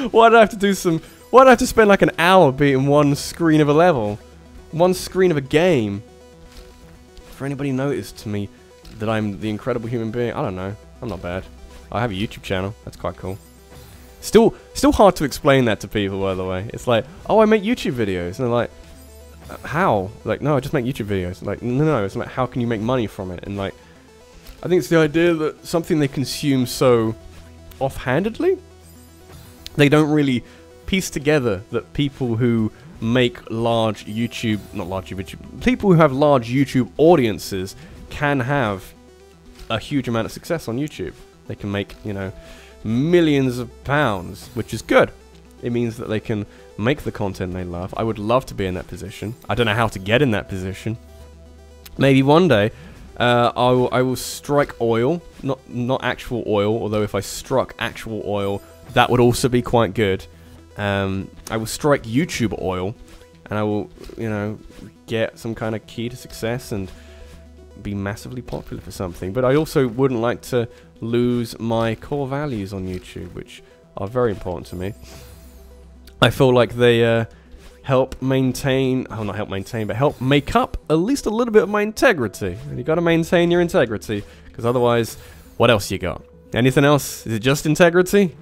why did I have to do some... Why did I have to spend like an hour beating one screen of a level? One screen of a game? For anybody noticed to me that I'm the incredible human being? I don't know. I'm not bad. I have a YouTube channel. That's quite cool. Still hard to explain that to people, by the way. It's like, oh, I make YouTube videos. And they're like, how? Like, no, I just make YouTube videos. Like, no, it's like, how can you make money from it? And like, I think it's the idea that something they consume so offhandedly, they don't really piece together that people who make large YouTube, not large YouTube, people who have large YouTube audiences can have a huge amount of success on YouTube. They can make, you know, millions of pounds, which is good. It means that they can make the content they love. I would love to be in that position. I don't know how to get in that position. Maybe one day I will strike oil, not actual oil, although if I struck actual oil, that would also be quite good. I will strike YouTube oil, and I will, you know, get some kind of key to success and be massively popular for something. But I also wouldn't like to lose my core values on YouTube, which are very important to me. I feel like they help maintain, oh, not help maintain, but help make up at least a little bit of my integrity. And you got to maintain your integrity, because otherwise, what else you got? Anything else? Is it just integrity?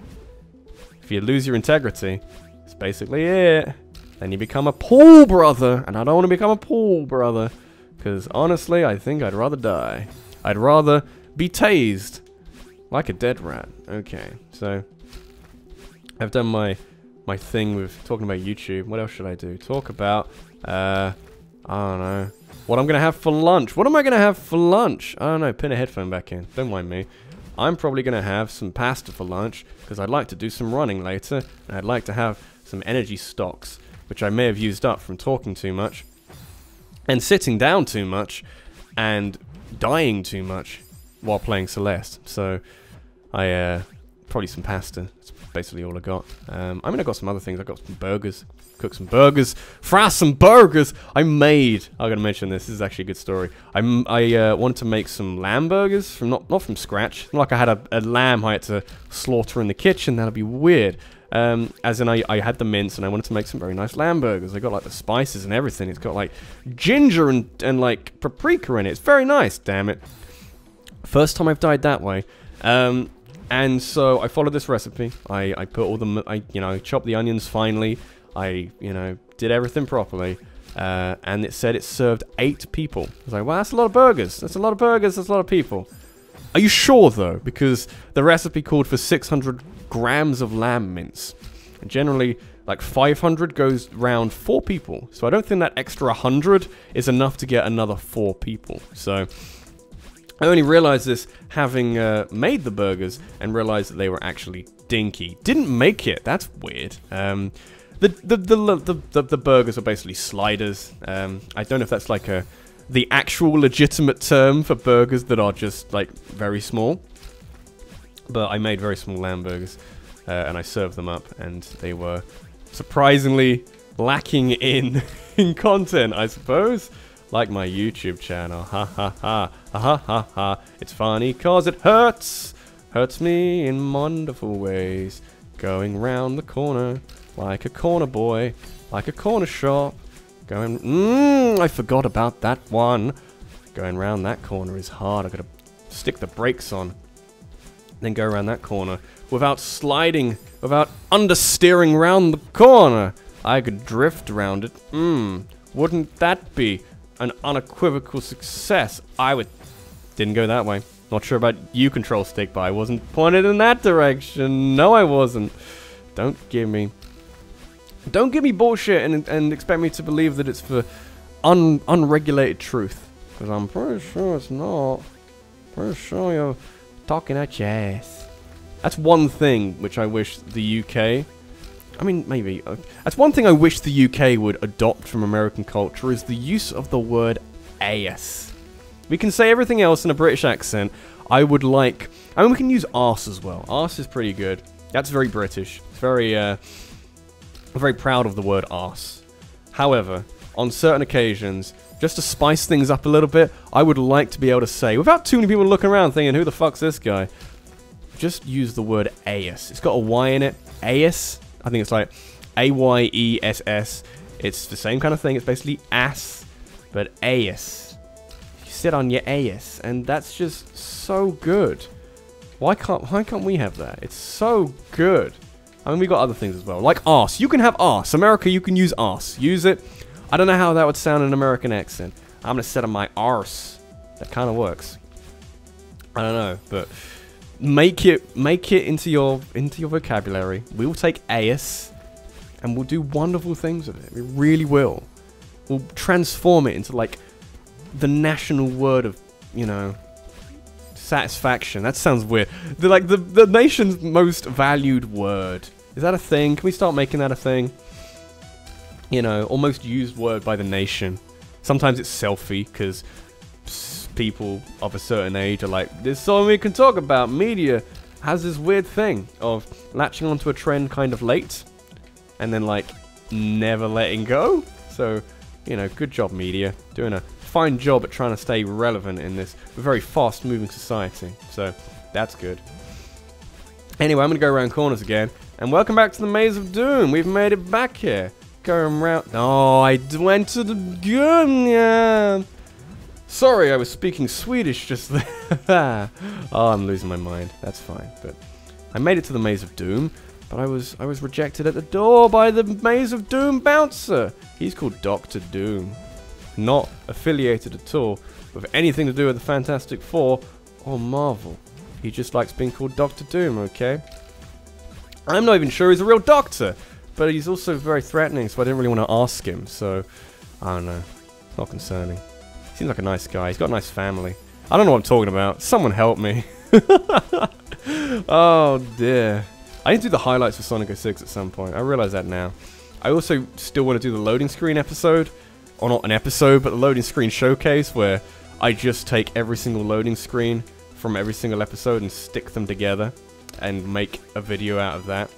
If you lose your integrity, it's basically it. Then you become a pool brother, and I don't want to become a pool brother, because honestly, I think I'd rather die. I'd rather be tased like a dead rat. Okay, so I've done my thing with talking about YouTube. What else should I do? Talk about, I don't know, what I'm going to have for lunch. What am I going to have for lunch? I don't know, pin a headphone back in. Don't mind me. I'm probably going to have some pasta for lunch, because I'd like to do some running later, and I'd like to have some energy stocks, which I may have used up from talking too much, and sitting down too much, and dying too much while playing Celeste. So, probably some pasta. That's basically all I got. I mean, I got some other things. I got some burgers. Cooked some burgers. Fry some burgers! I'm gonna mention this. This is actually a good story. I wanted to make some lamb burgers from not from scratch. Not like I had a lamb I had to slaughter in the kitchen. That'd be weird. As in, I had the mince and I wanted to make some very nice lamb burgers. I got like the spices and everything. It's got like ginger and like paprika in it. It's very nice. Damn it. First time I've died that way. And so I followed this recipe. I put all the, I chopped the onions finely. I, did everything properly. And it said it served 8 people. I was like, well, that's a lot of burgers. That's a lot of burgers. That's a lot of people. Are you sure, though? Because the recipe called for 600 grams of lamb mince. And generally, like 500 goes round 4 people. So I don't think that extra 100 is enough to get another 4 people. So I only realized this having made the burgers and realized that they were actually dinky. Didn't make it. That's weird. The burgers are basically sliders. I don't know if that's like the actual legitimate term for burgers that are just like very small. But I made very small lamb burgers and I served them up, and they were surprisingly lacking in content, I suppose. Like my YouTube channel. Ha ha ha. Ha ha ha ha. It's funny cause it hurts. Hurts me in wonderful ways. Going round the corner like a corner boy. Like a corner shop. Going... I forgot about that one. Going round that corner is hard. I've got to stick the brakes on. Then go around that corner without sliding. Without understeering round the corner. I could drift around it. Wouldn't that be an unequivocal success? Didn't go that way. Not sure about you, control stick, but I wasn't pointed in that direction. No, I wasn't. Don't give me bullshit and expect me to believe that it's for unregulated truth. Because I'm pretty sure it's not. Pretty sure you're talking out your ass. That's one thing which I wish the UK... I mean, maybe. That's one thing I wish the UK would adopt from American culture, is the use of the word ass. We can say everything else in a British accent. I would like... I mean, we can use arse as well. Arse is pretty good. That's very British. It's very, I'm very proud of the word arse. However, on certain occasions, just to spice things up a little bit, I would like to be able to say, without too many people looking around thinking, who the fuck's this guy? just use the word AES. It's got a Y in it. AES. I think it's like AYESS. It's the same kind of thing. It's basically ass, but AES. You sit on your AES, and that's just so good. Why can't we have that? It's so good. I mean, we got other things as well, like arse. You can have arse. America, you can use arse. Use it. I don't know how that would sound in an American accent. I'm gonna sit on my arse. That kind of works. I don't know, but make it into your vocabulary. We will take AES, and we'll do wonderful things with it. We really will. We'll transform it into like the national word of, you know, satisfaction. That sounds weird. The nation's most valued word. Is that a thing? Can we start making that a thing? You know, almost used word by the nation. Sometimes it's selfie, because people of a certain age are like, there's something we can talk about. Media has this weird thing of latching onto a trend kind of late, and then like never letting go. So, you know, good job, media. Doing a fine job at trying to stay relevant in this very fast-moving society. So, that's good. Anyway, I'm going to go around corners again. And welcome back to the Maze of Doom. We've made it back here. Going round... Oh, I went to the gun, yeah. Sorry, I was speaking Swedish just there. Oh, I'm losing my mind. That's fine. But I made it to the Maze of Doom. But I was rejected at the door by the Maze of Doom bouncer. He's called Dr. Doom. Not affiliated at all with anything to do with the Fantastic Four or Marvel. He just likes being called Dr. Doom, okay? I'm not even sure he's a real doctor, but he's also very threatening, so I didn't really want to ask him, so I don't know. It's not concerning. Seems like a nice guy. He's got a nice family. I don't know what I'm talking about. Someone help me. Oh dear. I need to do the highlights for Sonic 06 at some point. I realize that now. I also still want to do the loading screen episode. Or not an episode, but the loading screen showcase, where I just take every single loading screen from every single episode and stick them together and make a video out of that.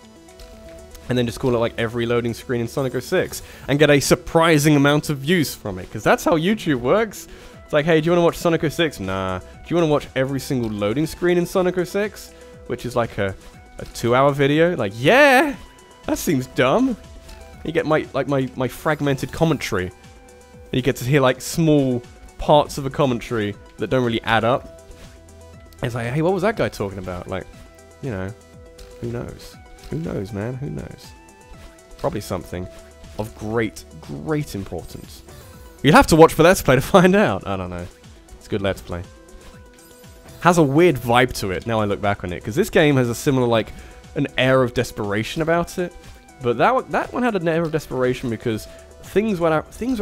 And then just call it like every loading screen in Sonic 06 and get a surprising amount of views from it, because that's how YouTube works. It's like, hey, do you want to watch Sonic 06? Nah. Do you want to watch every single loading screen in Sonic 06? Which is like a 2-hour video? Like, yeah! That seems dumb. You get my fragmented commentary. And you get to hear like small parts of a commentary that don't really add up. It's like, hey, what was that guy talking about? Like, you know, who knows? Who knows, man? Who knows? Probably something of great importance. You'd have to watch for Let's Play to find out. I don't know. It's a good Let's Play. Has a weird vibe to it, now I look back on it. Because this game has a similar, like, an air of desperation about it. But that one had an air of desperation because things were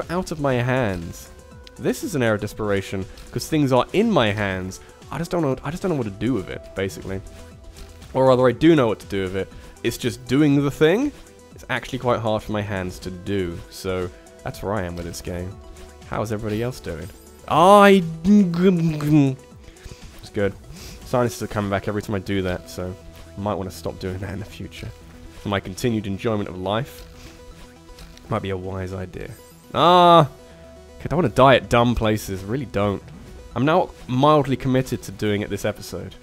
out of my hands. This is an air of desperation because things are in my hands. I just don't know what to do with it, basically. Or rather, I do know what to do with it. It's just doing the thing. It's actually quite hard for my hands to do. So that's where I am with this game. How's everybody else doing? It's good. Sinuses are coming back every time I do that, so I might want to stop doing that in the future. For my continued enjoyment of life. Might be a wise idea. I don't want to die at dumb places. Really don't. I'm now mildly committed to doing it this episode.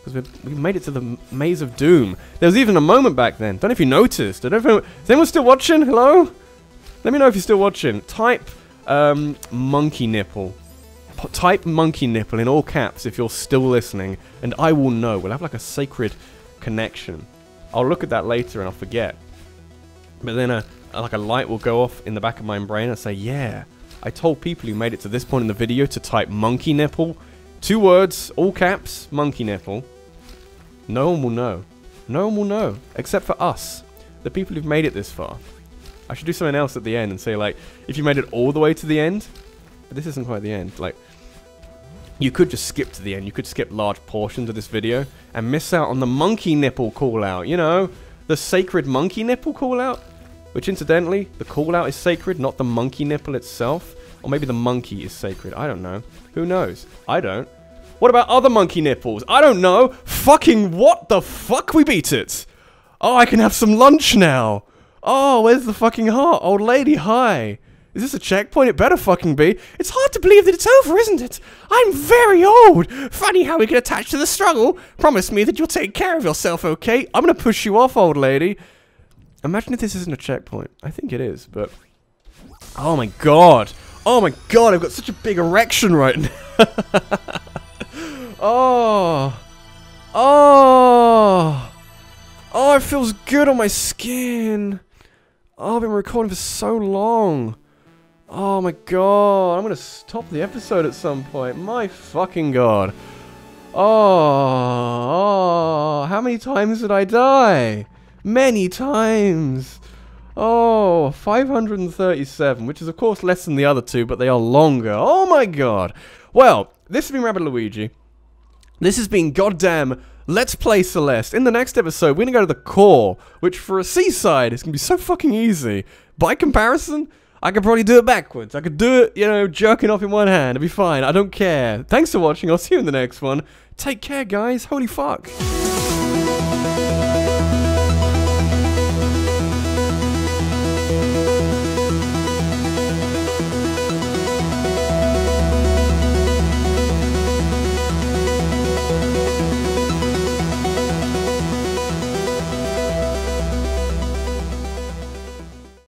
Because we made it to the Maze of Doom. There was even a moment back then. Don't know if you noticed. I don't know if is anyone still watching? Hello? Let me know if you're still watching. Type monkey nipple. Type monkey nipple in all caps if you're still listening. And I will know. We'll have like a sacred connection. I'll look at that later and I'll forget. But then like a light will go off in the back of my brain and say, yeah, I told people who made it to this point in the video to type monkey nipple. 2 words, all caps, monkey nipple. No one will know. No one will know, except for us, the people who've made it this far. I should do something else at the end and say, like, if you made it all the way to the end, but this isn't quite the end, like, you could just skip to the end. You could skip large portions of this video and miss out on the monkey nipple call out, you know, the sacred monkey nipple call out. Which, incidentally, the call-out is sacred, not the monkey nipple itself. Or maybe the monkey is sacred. I don't know. Who knows? I don't. What about other monkey nipples? I don't know. Fucking what the fuck? We beat it. Oh, I can have some lunch now. Oh, where's the fucking heart? Old lady, hi. Is this a checkpoint? It better fucking be. It's hard to believe that it's over, isn't it? I'm very old. Funny how we get attached to the struggle. Promise me that you'll take care of yourself, okay? I'm gonna push you off, old lady. Imagine if this isn't a checkpoint. I think it is, but... Oh my god. Oh my god, I've got such a big erection right now. Oh. Oh. Oh, it feels good on my skin. Oh, I've been recording for so long. Oh my god. I'm gonna stop the episode at some point. My fucking god. Oh. How many times did I die? Many times. Oh, 537, which is of course less than the other two, but they are longer. Oh my god. Well, this has been Rabbit Luigi. This has been goddamn Let's Play Celeste. In the next episode, we're gonna go to the core, which for a seaside is gonna be so fucking easy. By comparison, I could probably do it backwards. I could do it, you know, jerking off in one hand. It'd be fine. I don't care. Thanks for watching. I'll see you in the next one. Take care, guys. Holy fuck.